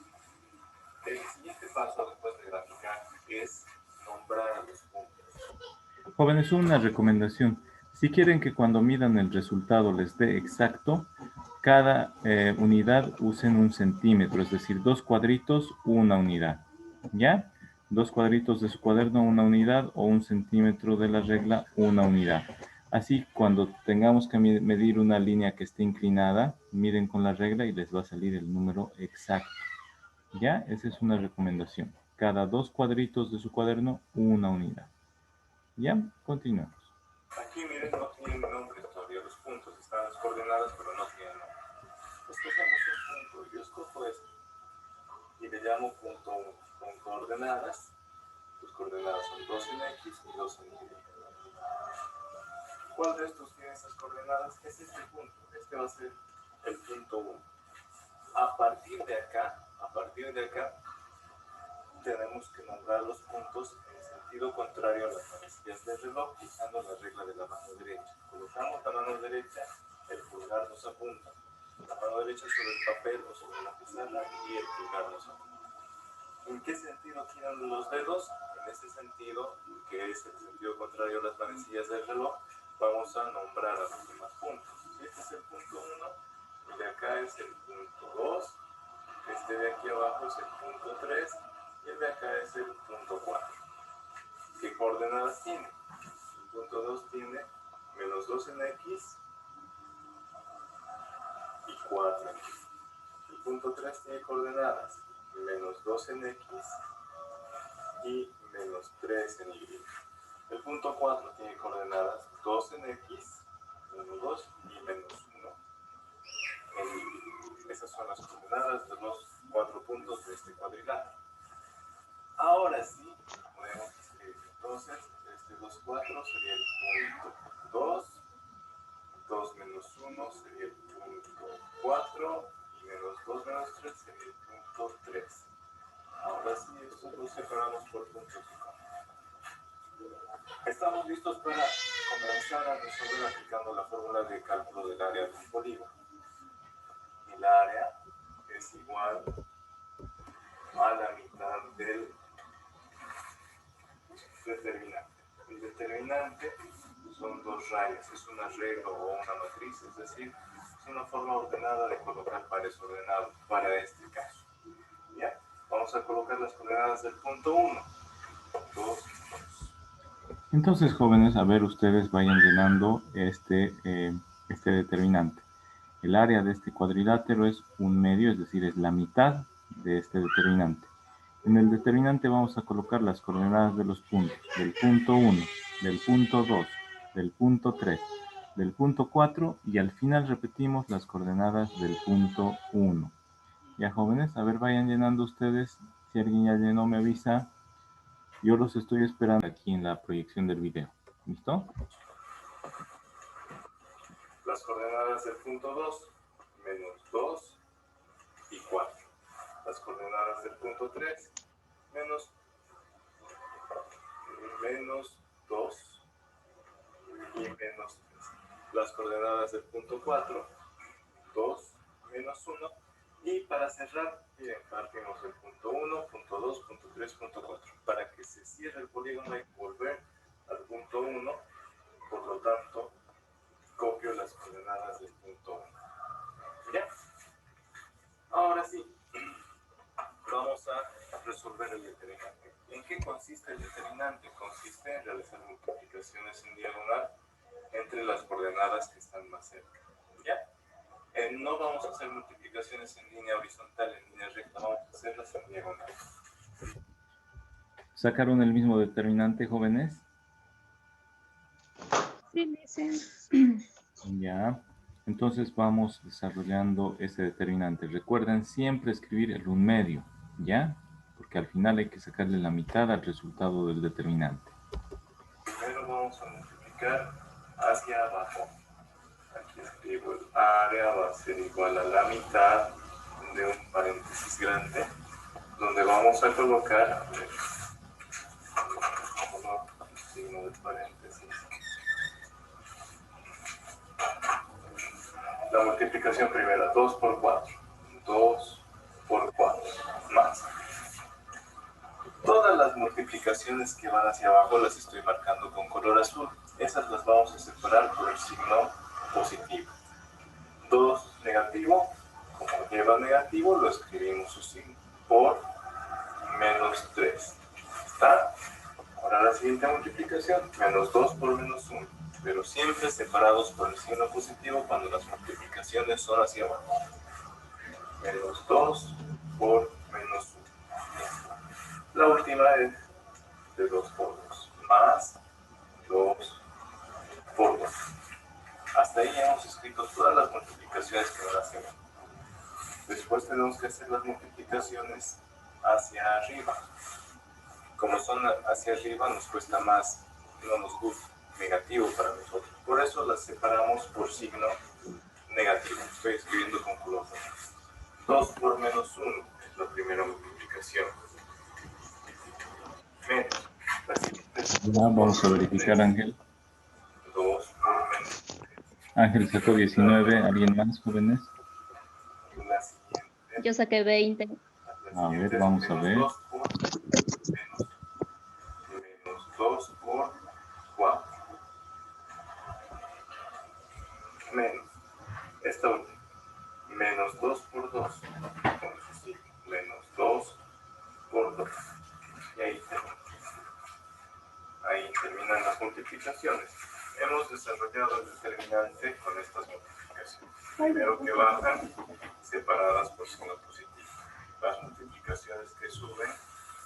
El siguiente paso después de graficar es nombrar a los puntos. Jóvenes, una recomendación. Si quieren que cuando midan el resultado les dé exacto, cada unidad usen 1 centímetro, es decir, 2 cuadritos, 1 unidad. ¿Ya? 2 cuadritos de su cuaderno, 1 unidad, o 1 centímetro de la regla, 1 unidad. Así, cuando tengamos que medir una línea que esté inclinada, miden con la regla y les va a salir el número exacto. ¿Ya? Esa es una recomendación. Cada 2 cuadritos de su cuaderno, 1 unidad. ¿Ya? Continuamos. Aquí, miren, no tienen nombre todavía los puntos. Están las coordenadas, pero no tienen nombre. Escogemos un punto. Yo escojo este. Y le llamo punto 1. Con coordenadas. Sus coordenadas son 2 en x y 2 en y. ¿Cuál de estos tiene esas coordenadas? Es este punto. Este va a ser el punto 1. A partir de acá, tenemos que nombrar los puntos en sentido contrario a las manecillas del reloj, usando la regla de la mano derecha. Colocamos la mano derecha, el pulgar nos apunta. La mano derecha sobre el papel o sobre la pizarra y el pulgar nos apunta. ¿En qué sentido tiran los dedos? En ese sentido, que es el sentido contrario a las manecillas del reloj, vamos a nombrar a los demás puntos. Este es el punto 1, el de acá es el punto 2, este de aquí abajo es el punto 3 y el de acá es el punto 4. ¿Qué coordenadas tiene? El punto 2 tiene menos 2 en x y 4 en y. El punto 3 tiene coordenadas menos 2 en x y menos 3 en y. El punto 4 tiene coordenadas 2 en x, 1, 2 y menos 1 en y. Esas son las coordenadas de los 4 puntos de este cuadrilátero. Ahora sí, podemos escribir. Entonces, este 2, 4 sería el punto 2, 2 menos 1 sería el punto 4 y menos 2 menos 3 sería el punto 3. Ahora sí, estos los separamos por puntos. Estamos listos para comenzar a resolver aplicando la fórmula de cálculo del área de un polígono. El área es igual a la mitad del determinante. El determinante son dos rayas, es un arreglo o una matriz, es decir, es una forma ordenada de colocar pares ordenados para este caso. Ya, vamos a colocar las coordenadas del punto 1, 2. Entonces, jóvenes, a ver, ustedes vayan llenando este determinante. El área de este cuadrilátero es 1/2, es decir, es la mitad de este determinante. En el determinante vamos a colocar las coordenadas de los puntos, del punto 1, del punto 2, del punto 3, del punto 4 y al final repetimos las coordenadas del punto 1. Ya, jóvenes, a ver, vayan llenando ustedes. Si alguien ya llenó, me avisa. Yo los estoy esperando aquí en la proyección del video. ¿Listo? Las coordenadas del punto 2, menos 2 y 4. Las coordenadas del punto 3, menos 2 y menos 3. Las coordenadas del punto 4, 2, menos 1. Y para cerrar, miren, partimos del punto 1, punto 2, punto 3, punto 4. Para que se cierre el polígono hay que volver al punto 1, por lo tanto, copio las coordenadas del punto 1. ¿Ya? Ahora sí, vamos a resolver el determinante. ¿En qué consiste el determinante? Consiste en realizar multiplicaciones en diagonal entre las coordenadas que están más cerca. ¿Ya? No vamos a hacer multiplicaciones en línea horizontal, en línea recta, vamos a hacerlas en diagonal. ¿Sacaron el mismo determinante, jóvenes? Sí, dicen. Ya. Entonces vamos desarrollando ese determinante. Recuerden siempre escribir el 1/2, ¿ya? Porque al final hay que sacarle la mitad al resultado del determinante. Primero vamos a multiplicar hacia abajo. Aquí escribo el área, va a ser igual a la mitad de un paréntesis grande, donde vamos a colocar el signo de paréntesis. La multiplicación primera, 2 por 4. 2 por 4, más. Todas las multiplicaciones que van hacia abajo las estoy marcando con color azul. Esas las vamos a separar por el signo positivo. 2 negativo, como lleva negativo, lo escribimos su signo por menos 3. ¿Está? Ahora la siguiente multiplicación, menos 2 por menos 1, pero siempre separados por el signo positivo cuando las multiplicaciones son hacia abajo. Menos 2 por menos 1. La última es de 2 por 2, más 2 por 2. Hasta ahí hemos escrito todas las multiplicaciones que van hacia abajo. Después tenemos que hacer las multiplicaciones hacia arriba. Como son hacia arriba nos cuesta más, no nos gusta, negativo para nosotros. Por eso las separamos por signo negativo. Estoy escribiendo con color rojo. 2 por menos 1 es la primera multiplicación. Menos. La siguiente. Ya, vamos a verificar, Ángel. 2 por menos 3. Ángel sacó 19. ¿Alguien más, jóvenes? La siguiente. Yo saqué 20. A ver, vamos a ver. Menos 2 por 4. Menos. Esta última. Menos 2 por 2. Menos 2 por 2. Y ahí terminan las multiplicaciones. Hemos desarrollado el determinante con estas multiplicaciones. Primero que bajan, separadas por signo positivo. Las multiplicaciones que suben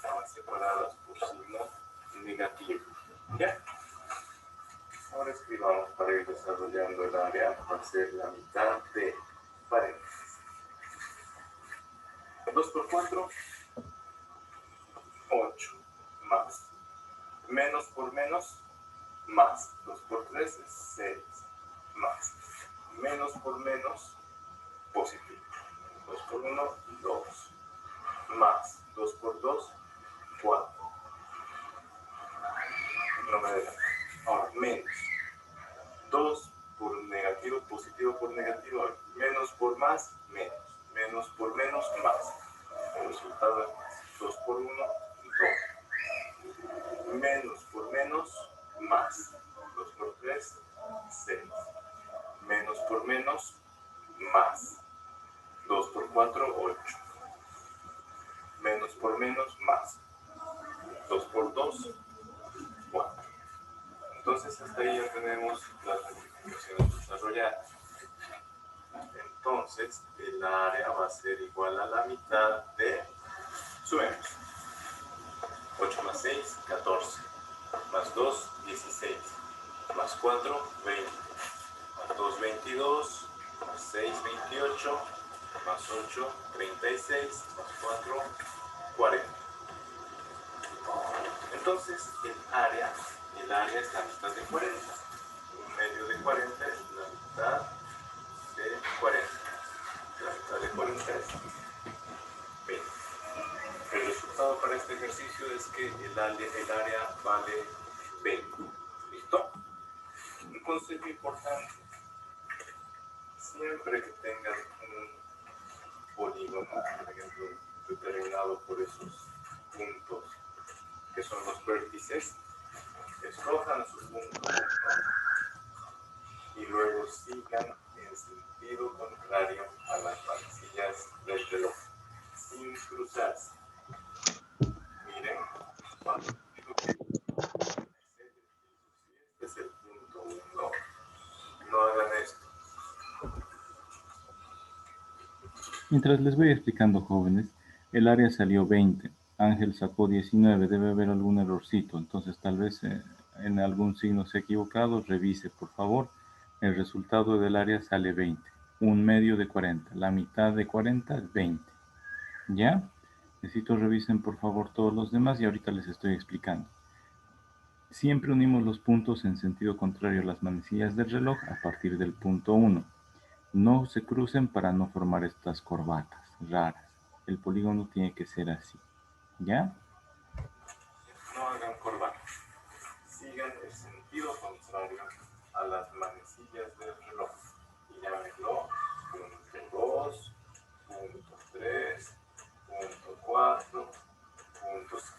van separadas por signo negativo. ¿Ya? Ahora escribamos para ir desarrollando el área. Va a ser la mitad de paréntesis. 2 por 4, 8, más. Menos por menos, más. 2 por 3 es 6, más. Menos por menos, positivo. 2 por 1, 2. Más. 2 por 2, 4. No me deja. Ahora, menos. 2 por negativo, positivo por negativo, menos por más, menos. Menos por menos, más. El resultado es más. 2 por 1, 2. Menos por menos, más. 2 por 3, 6. Menos por menos, más. 2 por 4, 8. Menos por menos, más. 2 por 2, 4. Entonces, hasta ahí ya tenemos las multiplicaciones desarrolladas. Entonces, el área va a ser igual a la mitad de, sumemos, 8 más 6, 14, más 2, 16, más 4, 20, más 2, 22, más 6, 28, más 8, 36, más 4, 40. Entonces, el área es la mitad de 40. Un medio de 40 es la mitad de 40. La mitad de 40 es 20. El resultado para este ejercicio es que el área vale 20. ¿Listo? Un concepto importante. Siempre que tengan un polígono, por ejemplo, determinado por esos puntos que son los vértices, escojan su punto y luego sigan en sentido contrario a las manecillas del reloj, sin cruzarse. Miren, cuando digo que este es el punto 1, no hagan esto. Mientras les voy explicando, jóvenes, el área salió 20. Ángel sacó 19, debe haber algún errorcito, entonces tal vez en algún signo se ha equivocado, revise por favor. El resultado del área sale 20, un medio de 40, la mitad de 40 es 20. ¿Ya? Necesito revisen por favor todos los demás y ahorita les estoy explicando. Siempre unimos los puntos en sentido contrario a las manecillas del reloj a partir del punto 1. No se crucen para no formar estas corbatas raras. El polígono tiene que ser así. ¿Ya? No hagan corbatas. Sigan el sentido contrario a las manecillas del reloj. Y llámenlo punto 2, punto 3, punto 4, punto 5.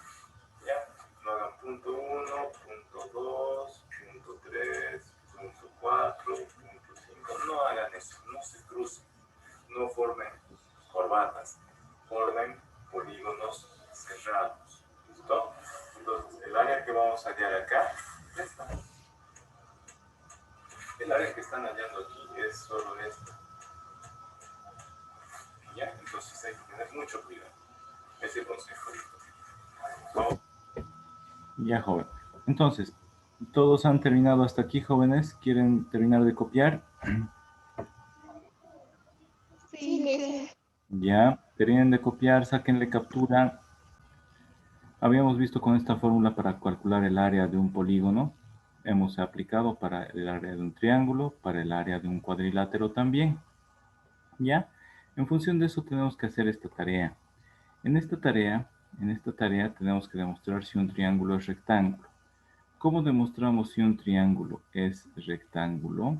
¿Ya? No hagan punto 1, punto 2, punto 3, punto 4, punto 5. No hagan eso. No se crucen. No formen corbatas. Formen polígonos cerrados. ¿Listo? Entonces, el área que vamos a hallar acá, esta. El área que están hallando aquí es solo esta. ¿Ya? Entonces hay que tener mucho cuidado. Ese consejo. ¿No? Ya, joven. Entonces, ¿todos han terminado hasta aquí, jóvenes? ¿Quieren terminar de copiar? Sí. Ya, terminen de copiar, sáquenle captura. Habíamos visto con esta fórmula para calcular el área de un polígono. Hemos aplicado para el área de un triángulo, para el área de un cuadrilátero también. ¿Ya? En función de eso tenemos que hacer esta tarea. En esta tarea tenemos que demostrar si un triángulo es rectángulo. ¿Cómo demostramos si un triángulo es rectángulo?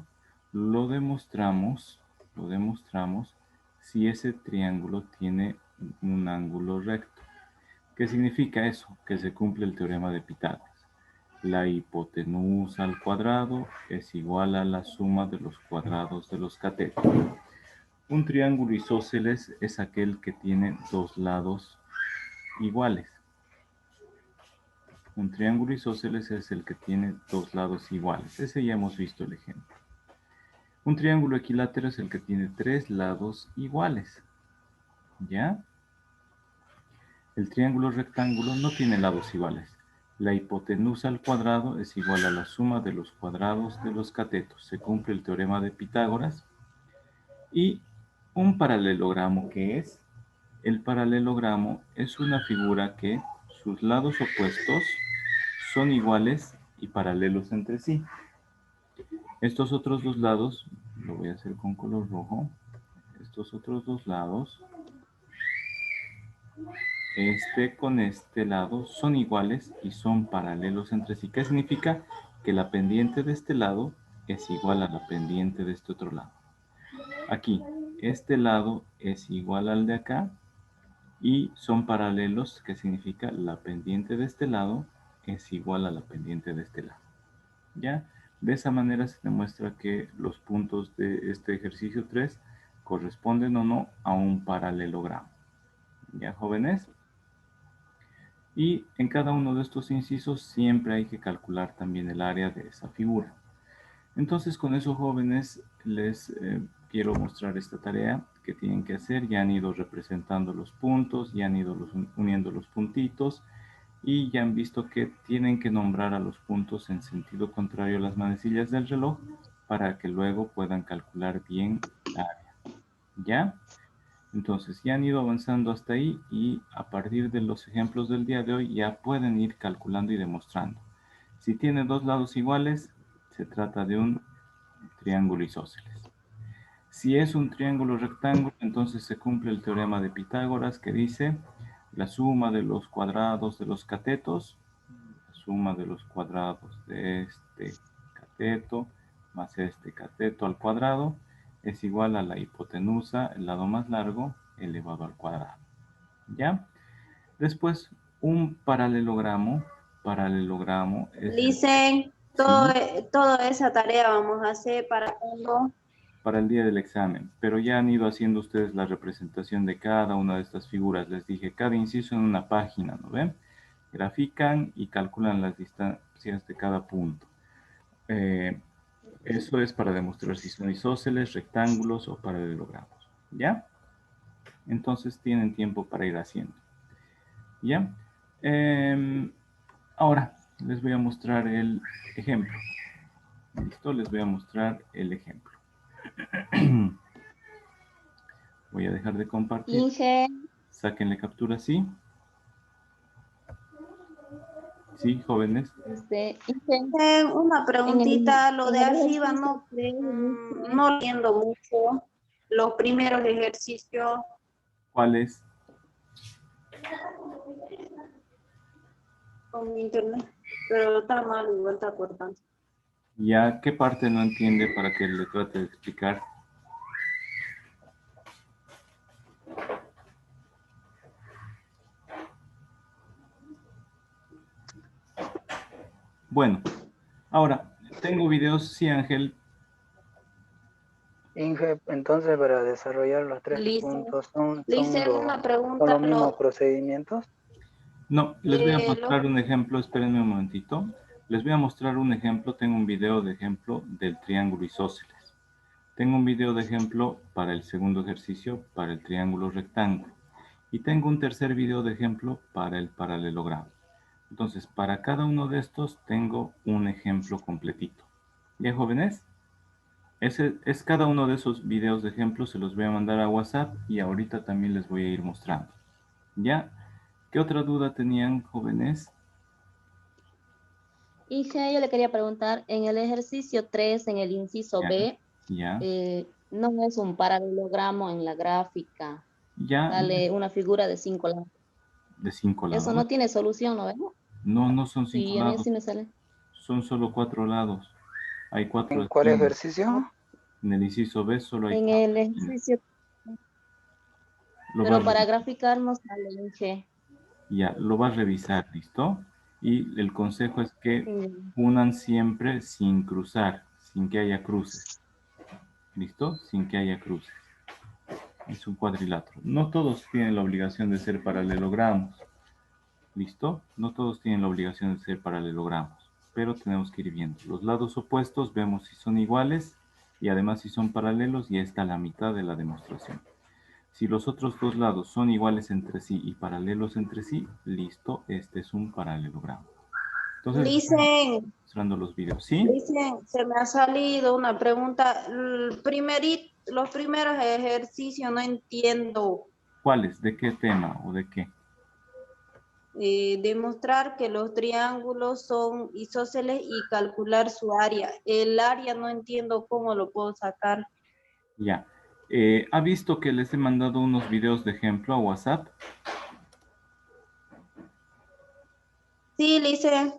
Lo demostramos si ese triángulo tiene un ángulo recto. ¿Qué significa eso? Que se cumple el teorema de Pitágoras. La hipotenusa al cuadrado es igual a la suma de los cuadrados de los catetos. Un triángulo isósceles es aquel que tiene dos lados iguales. Un triángulo isósceles es el que tiene dos lados iguales. Ese ya hemos visto el ejemplo. Un triángulo equilátero es el que tiene tres lados iguales. ¿Ya? El triángulo rectángulo no tiene lados iguales. La hipotenusa al cuadrado es igual a la suma de los cuadrados de los catetos. Se cumple el teorema de Pitágoras. Y un paralelogramo, ¿qué es? El paralelogramo es una figura que sus lados opuestos son iguales y paralelos entre sí. Estos otros dos lados, lo voy a hacer con color rojo, estos otros dos lados este con este lado son iguales y son paralelos entre sí. ¿Qué significa? Que la pendiente de este lado es igual a la pendiente de este otro lado. Aquí, este lado es igual al de acá y son paralelos, que significa la pendiente de este lado es igual a la pendiente de este lado. ¿Ya? De esa manera se demuestra que los puntos de este ejercicio 3 corresponden o no a un paralelogramo. ¿Ya, jóvenes? Y en cada uno de estos incisos siempre hay que calcular también el área de esa figura. Entonces, con eso, jóvenes, les quiero mostrar esta tarea que tienen que hacer. Ya han ido representando los puntos, ya han ido uniendo los puntitos y ya han visto que tienen que nombrar a los puntos en sentido contrario a las manecillas del reloj para que luego puedan calcular bien la área. ¿Ya? Entonces, ya han ido avanzando hasta ahí y a partir de los ejemplos del día de hoy ya pueden ir calculando y demostrando. Si tiene dos lados iguales, se trata de un triángulo isósceles. Si es un triángulo rectángulo, entonces se cumple el teorema de Pitágoras que dice la suma de los cuadrados de los catetos, la suma de los cuadrados de este cateto más este cateto al cuadrado es igual a la hipotenusa, el lado más largo, elevado al cuadrado. ¿Ya? Después, un paralelogramo es... Licen, toda esa tarea vamos a hacer para cuando. Para el día del examen, pero ya han ido haciendo ustedes la representación de cada una de estas figuras. Les dije, cada inciso en una página, ¿no ven? Grafican y calculan las distancias de cada punto. Eso es para demostrar si son isósceles, rectángulos o paralelogramos, ¿ya? Entonces tienen tiempo para ir haciendo, ¿ya? Ahora les voy a mostrar el ejemplo. ¿Listo? Les voy a mostrar el ejemplo. Voy a dejar de compartir. Inge. Sáquenle captura, ¿sí? Sí, jóvenes. Una preguntita, lo de arriba no entiendo mucho. Los primeros ejercicios. ¿Cuáles? Con mi internet, pero está mal, igual está cortando. ¿Ya qué parte no entiende para que le trate de explicar? Bueno, ahora, tengo videos, sí, Ángel. Inge, entonces para desarrollar los tres puntos son una pregunta, los mismos procedimientos. No, les voy a mostrar un ejemplo, espérenme un momentito. Les voy a mostrar un ejemplo, tengo un video de ejemplo del triángulo isósceles. Tengo un video de ejemplo para el segundo ejercicio, para el triángulo rectángulo. Y tengo un tercer video de ejemplo para el paralelogramo. Entonces, para cada uno de estos tengo un ejemplo completito. ¿Ya, jóvenes? Ese es cada uno de esos videos de ejemplo, se los voy a mandar a WhatsApp y ahorita también les voy a ir mostrando. ¿Ya? ¿Qué otra duda tenían, jóvenes? Inge, yo le quería preguntar, en el ejercicio 3, en el inciso B, no es un paralelogramo en la gráfica. Sale una figura de 5 lados. De 5 lados. Eso no tiene solución, ¿no ves? No, no son 5 lados. Sí, a mí sí me sale. Son solo 4 lados. Hay 4. ¿En cuál ejercicio? En el inciso B solo hay 4. En el ejercicio. Pero para graficar no sale, Inge. Ya, lo vas a revisar, ¿listo? Y el consejo es que unan siempre sin cruzar, sin que haya cruces. ¿Listo? Sin que haya cruces. Es un cuadrilátero. No todos tienen la obligación de ser paralelogramos. ¿Listo? No todos tienen la obligación de ser paralelogramos. Pero tenemos que ir viendo. Los lados opuestos vemos si son iguales y además si son paralelos y está la mitad de la demostración. Si los otros dos lados son iguales entre sí y paralelos entre sí, listo, este es un paralelogramo. Entonces, Licen, mostrando los videos, ¿sí? Licen, se me ha salido una pregunta. Los primeros ejercicios no entiendo. ¿Cuáles? ¿De qué tema o de qué? Demostrar que los triángulos son isósceles y calcular su área. El área no entiendo cómo lo puedo sacar. Ya. ¿Ha visto que les he mandado unos videos de ejemplo a WhatsApp? Sí, Lice.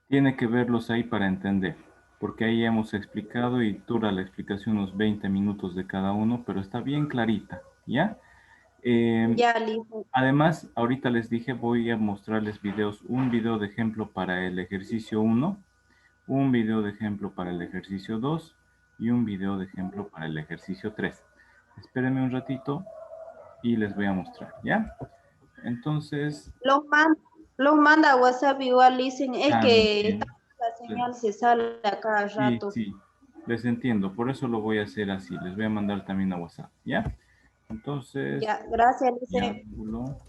Tiene que verlos ahí para entender, porque ahí hemos explicado y dura la explicación unos 20 minutos de cada uno, pero está bien clarita, ¿ya? Ya, Lice. Además, ahorita les dije, voy a mostrarles videos, un video de ejemplo para el ejercicio 1, un video de ejemplo para el ejercicio 2 y un video de ejemplo para el ejercicio 3. Espérenme un ratito y les voy a mostrar, ¿ya? Entonces... Los manda a WhatsApp igual, dicen, es que bien. la señal se sale a cada rato. Sí, les entiendo, por eso lo voy a hacer así, les voy a mandar también a WhatsApp, ¿ya? Entonces... Ya, gracias, Lice. Triángulo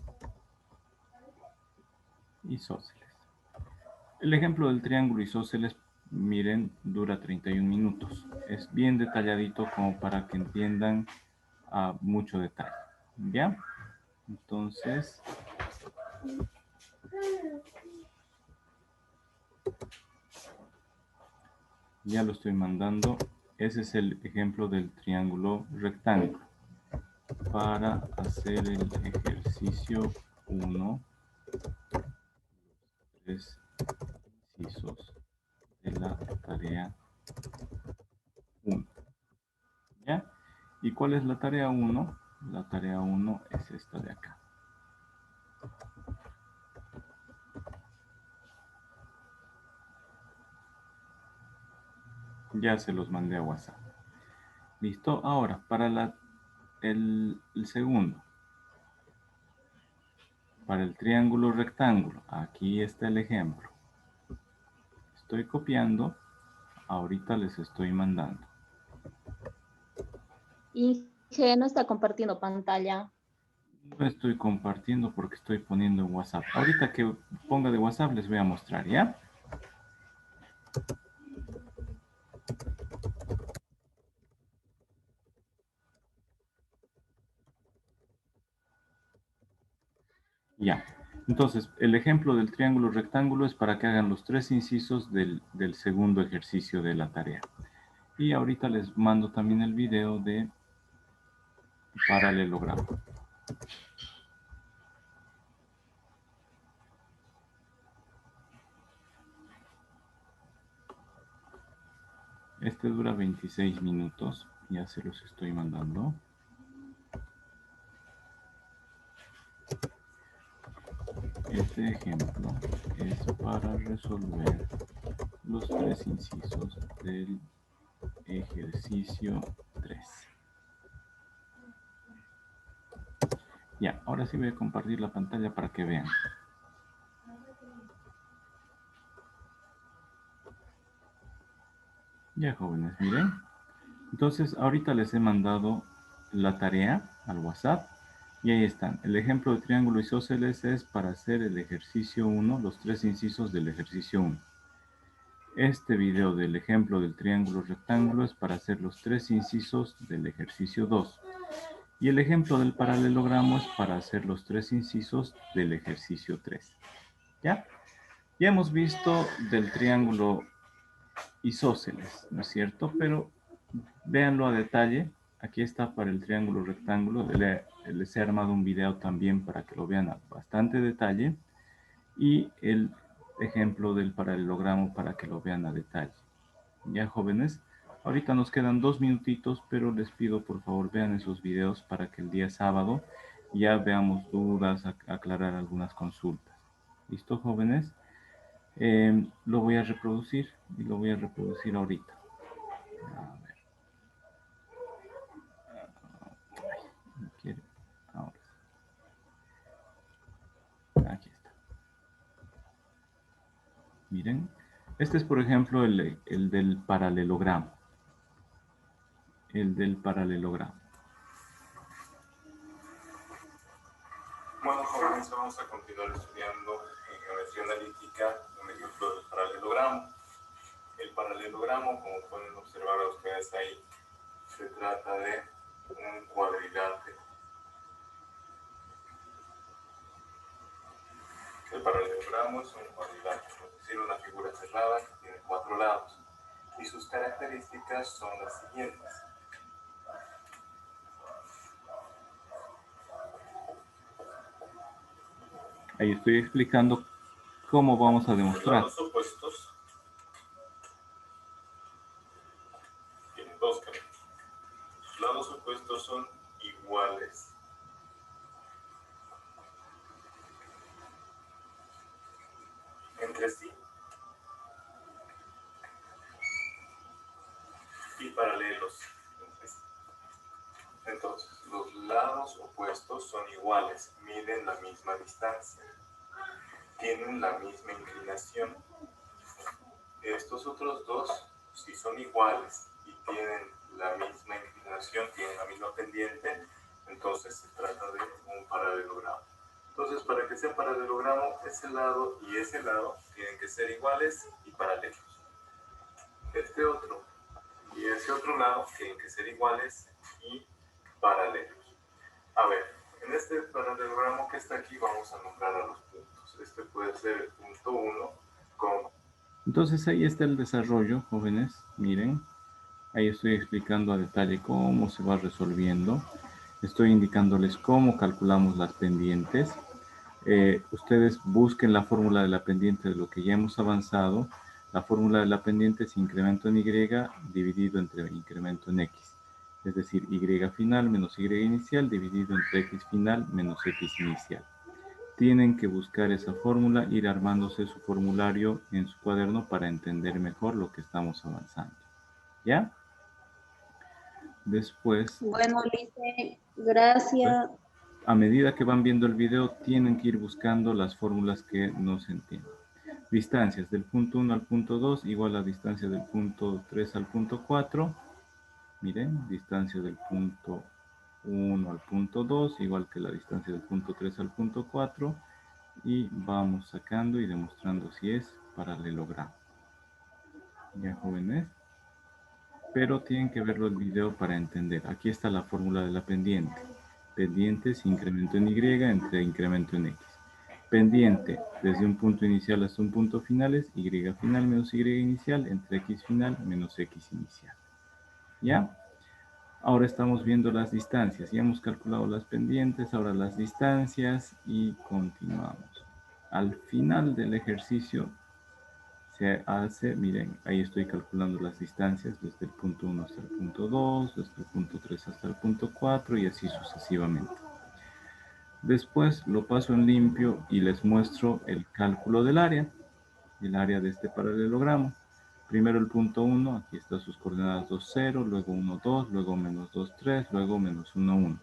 isósceles. El ejemplo del triángulo isósceles, miren, dura 31 minutos. Es bien detalladito como para que entiendan a mucho detalle, ¿ya? Entonces... ya lo estoy mandando. Ese es el ejemplo del triángulo rectángulo. Para hacer el ejercicio 1, tres incisos de la tarea 1. ¿Ya? ¿Y cuál es la tarea 1? La tarea 1 es esta de acá. Ya se los mandé a WhatsApp. ¿Listo? Ahora, para el segundo. Para el triángulo rectángulo. Aquí está el ejemplo. Estoy copiando. Ahorita les estoy mandando. Inge no está compartiendo pantalla. No estoy compartiendo porque estoy poniendo en WhatsApp. Ahorita que ponga de WhatsApp les voy a mostrar, ¿ya? Ya. Entonces, el ejemplo del triángulo rectángulo es para que hagan los 3 incisos del segundo ejercicio de la tarea. Y ahorita les mando también el video de paralelogramo. Este dura 26 minutos. Ya se los estoy mandando. Este ejemplo es para resolver los 3 incisos del ejercicio 3. Ya, ahora sí voy a compartir la pantalla para que vean. Ya, jóvenes, miren. Entonces, ahorita les he mandado la tarea al WhatsApp. Y ahí están. El ejemplo de triángulo isósceles es para hacer el ejercicio 1, los 3 incisos del ejercicio 1. Este video del ejemplo del triángulo rectángulo es para hacer los 3 incisos del ejercicio 2. Y el ejemplo del paralelogramo es para hacer los 3 incisos del ejercicio 3. ¿Ya? Ya hemos visto del triángulo isósceles, ¿no es cierto? Pero véanlo a detalle. Aquí está para el triángulo rectángulo. Les he armado un video también para que lo vean a bastante detalle. Y el ejemplo del paralelogramo para que lo vean a detalle. Ya, jóvenes, ahorita nos quedan 2 minutitos, pero les pido por favor vean esos videos para que el día sábado ya veamos dudas, aclarar algunas consultas. ¿Listo, jóvenes? Lo voy a reproducir y lo voy a reproducir ahorita. A ver. No quiere. Ahora. Aquí está. Miren. Este es, por ejemplo, el del paralelogramo. El del paralelogramo. Bueno, jóvenes, vamos a continuar estudiando en geometría analítica un ejemplo del paralelogramo. El paralelogramo, como pueden observar ustedes ahí, se trata de un cuadrilátero. El paralelogramo es un cuadrilátero, es decir, una figura cerrada que tiene 4 lados. Y sus características son las siguientes. Ahí estoy explicando ¿Cómo vamos a demostrar? Los lados opuestos tienen dos caminos. Los lados opuestos son iguales. Entre sí. Y paralelos entre sí. Entonces, los lados opuestos son iguales, miden la misma distancia, tienen la misma inclinación. Estos otros dos, si son iguales y tienen la misma inclinación, tienen la misma pendiente, entonces se trata de un paralelogramo. Entonces, para que sea paralelogramo, ese lado y ese lado tienen que ser iguales y paralelos. Este otro y ese otro lado tienen que ser iguales y paralelos. A ver, en este paralelogramo que está aquí vamos a nombrar a los puntos. Este puede ser el punto 1 con... Entonces ahí está el desarrollo, jóvenes. Miren, ahí estoy explicando a detalle cómo se va resolviendo. Estoy indicándoles cómo calculamos las pendientes. Ustedes busquen la fórmula de la pendiente de lo que ya hemos avanzado. La fórmula de la pendiente es incremento en Y dividido entre incremento en X. Es decir, Y final menos Y inicial dividido entre X final menos X inicial. Tienen que buscar esa fórmula, ir armándose su formulario en su cuaderno para entender mejor lo que estamos avanzando. ¿Ya? Después... Bueno, Lice, gracias. A medida que van viendo el video, tienen que ir buscando las fórmulas que no se entienden. Distancias del punto 1 al punto 2 igual a distancia del punto 3 al punto 4. Miren, distancia del punto 1 al punto 2 igual que la distancia del punto 3 al punto 4. Y vamos sacando y demostrando si es paralelogramo. ¿Ya, jóvenes? Pero tienen que verlo el video para entender. Aquí está la fórmula de la pendiente. Pendiente es incremento en Y entre incremento en X. Pendiente, desde un punto inicial hasta un punto final es Y final menos Y inicial entre X final menos X inicial. ¿Ya? Ahora estamos viendo las distancias. Ya hemos calculado las pendientes, ahora las distancias y continuamos. Al final del ejercicio se hace, miren, ahí estoy calculando las distancias desde el punto 1 hasta el punto 2, desde el punto 3 hasta el punto 4 y así sucesivamente. Después lo paso en limpio y les muestro el cálculo del área de este paralelogramo. Primero el punto 1, aquí están sus coordenadas 2, 0, luego 1, 2, luego menos 2, 3, luego menos 1, 1.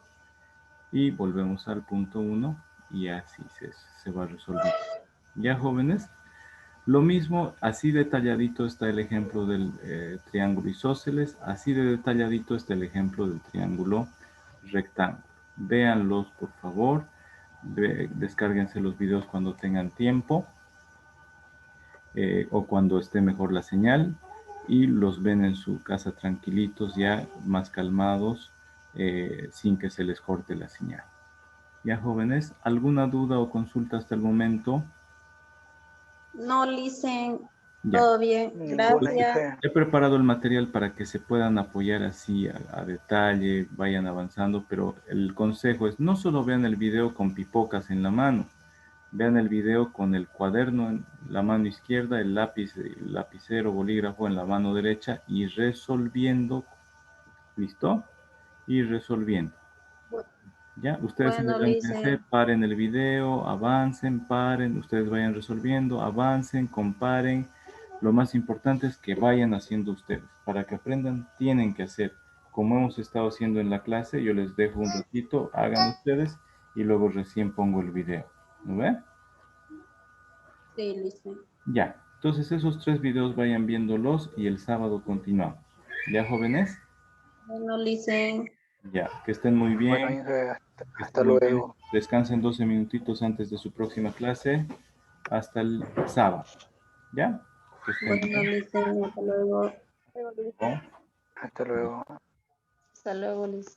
Y volvemos al punto 1 y así se va a resolver. ¿Ya, jóvenes? Lo mismo, así detalladito está el ejemplo del triángulo isósceles, así de detalladito está el ejemplo del triángulo rectángulo. Véanlos, por favor. Descárguense los videos cuando tengan tiempo o cuando esté mejor la señal y los ven en su casa tranquilitos, ya más calmados, sin que se les corte la señal. ¿Ya, jóvenes? ¿Alguna duda o consulta hasta el momento? No, Lice, Ya. todo bien, gracias. He preparado el material para que se puedan apoyar así a detalle, vayan avanzando, pero el consejo es no solo vean el video con pipocas en la mano, vean el video con el cuaderno en la mano izquierda, el lápiz, el lapicero, bolígrafo en la mano derecha y resolviendo. ¿Listo? Y resolviendo. Ya, ustedes Bueno, tendrán que hacer, paren el video, avancen, paren, ustedes vayan resolviendo, avancen, comparen. Lo más importante es que vayan haciendo ustedes. Para que aprendan, tienen que hacer. Como hemos estado haciendo en la clase, yo les dejo un ratito, hagan ustedes y luego recién pongo el video. ¿No ve? Sí, Lice. Ya, entonces esos 3 videos vayan viéndolos y el sábado continuamos. ¿Ya, jóvenes? Bueno, Lice. Ya, que estén muy bien. Bueno, hasta luego. Descansen 12 minutitos antes de su próxima clase. Hasta el sábado. ¿Ya? Bueno, Lice, hasta luego. Hasta luego. Hasta luego, Liz.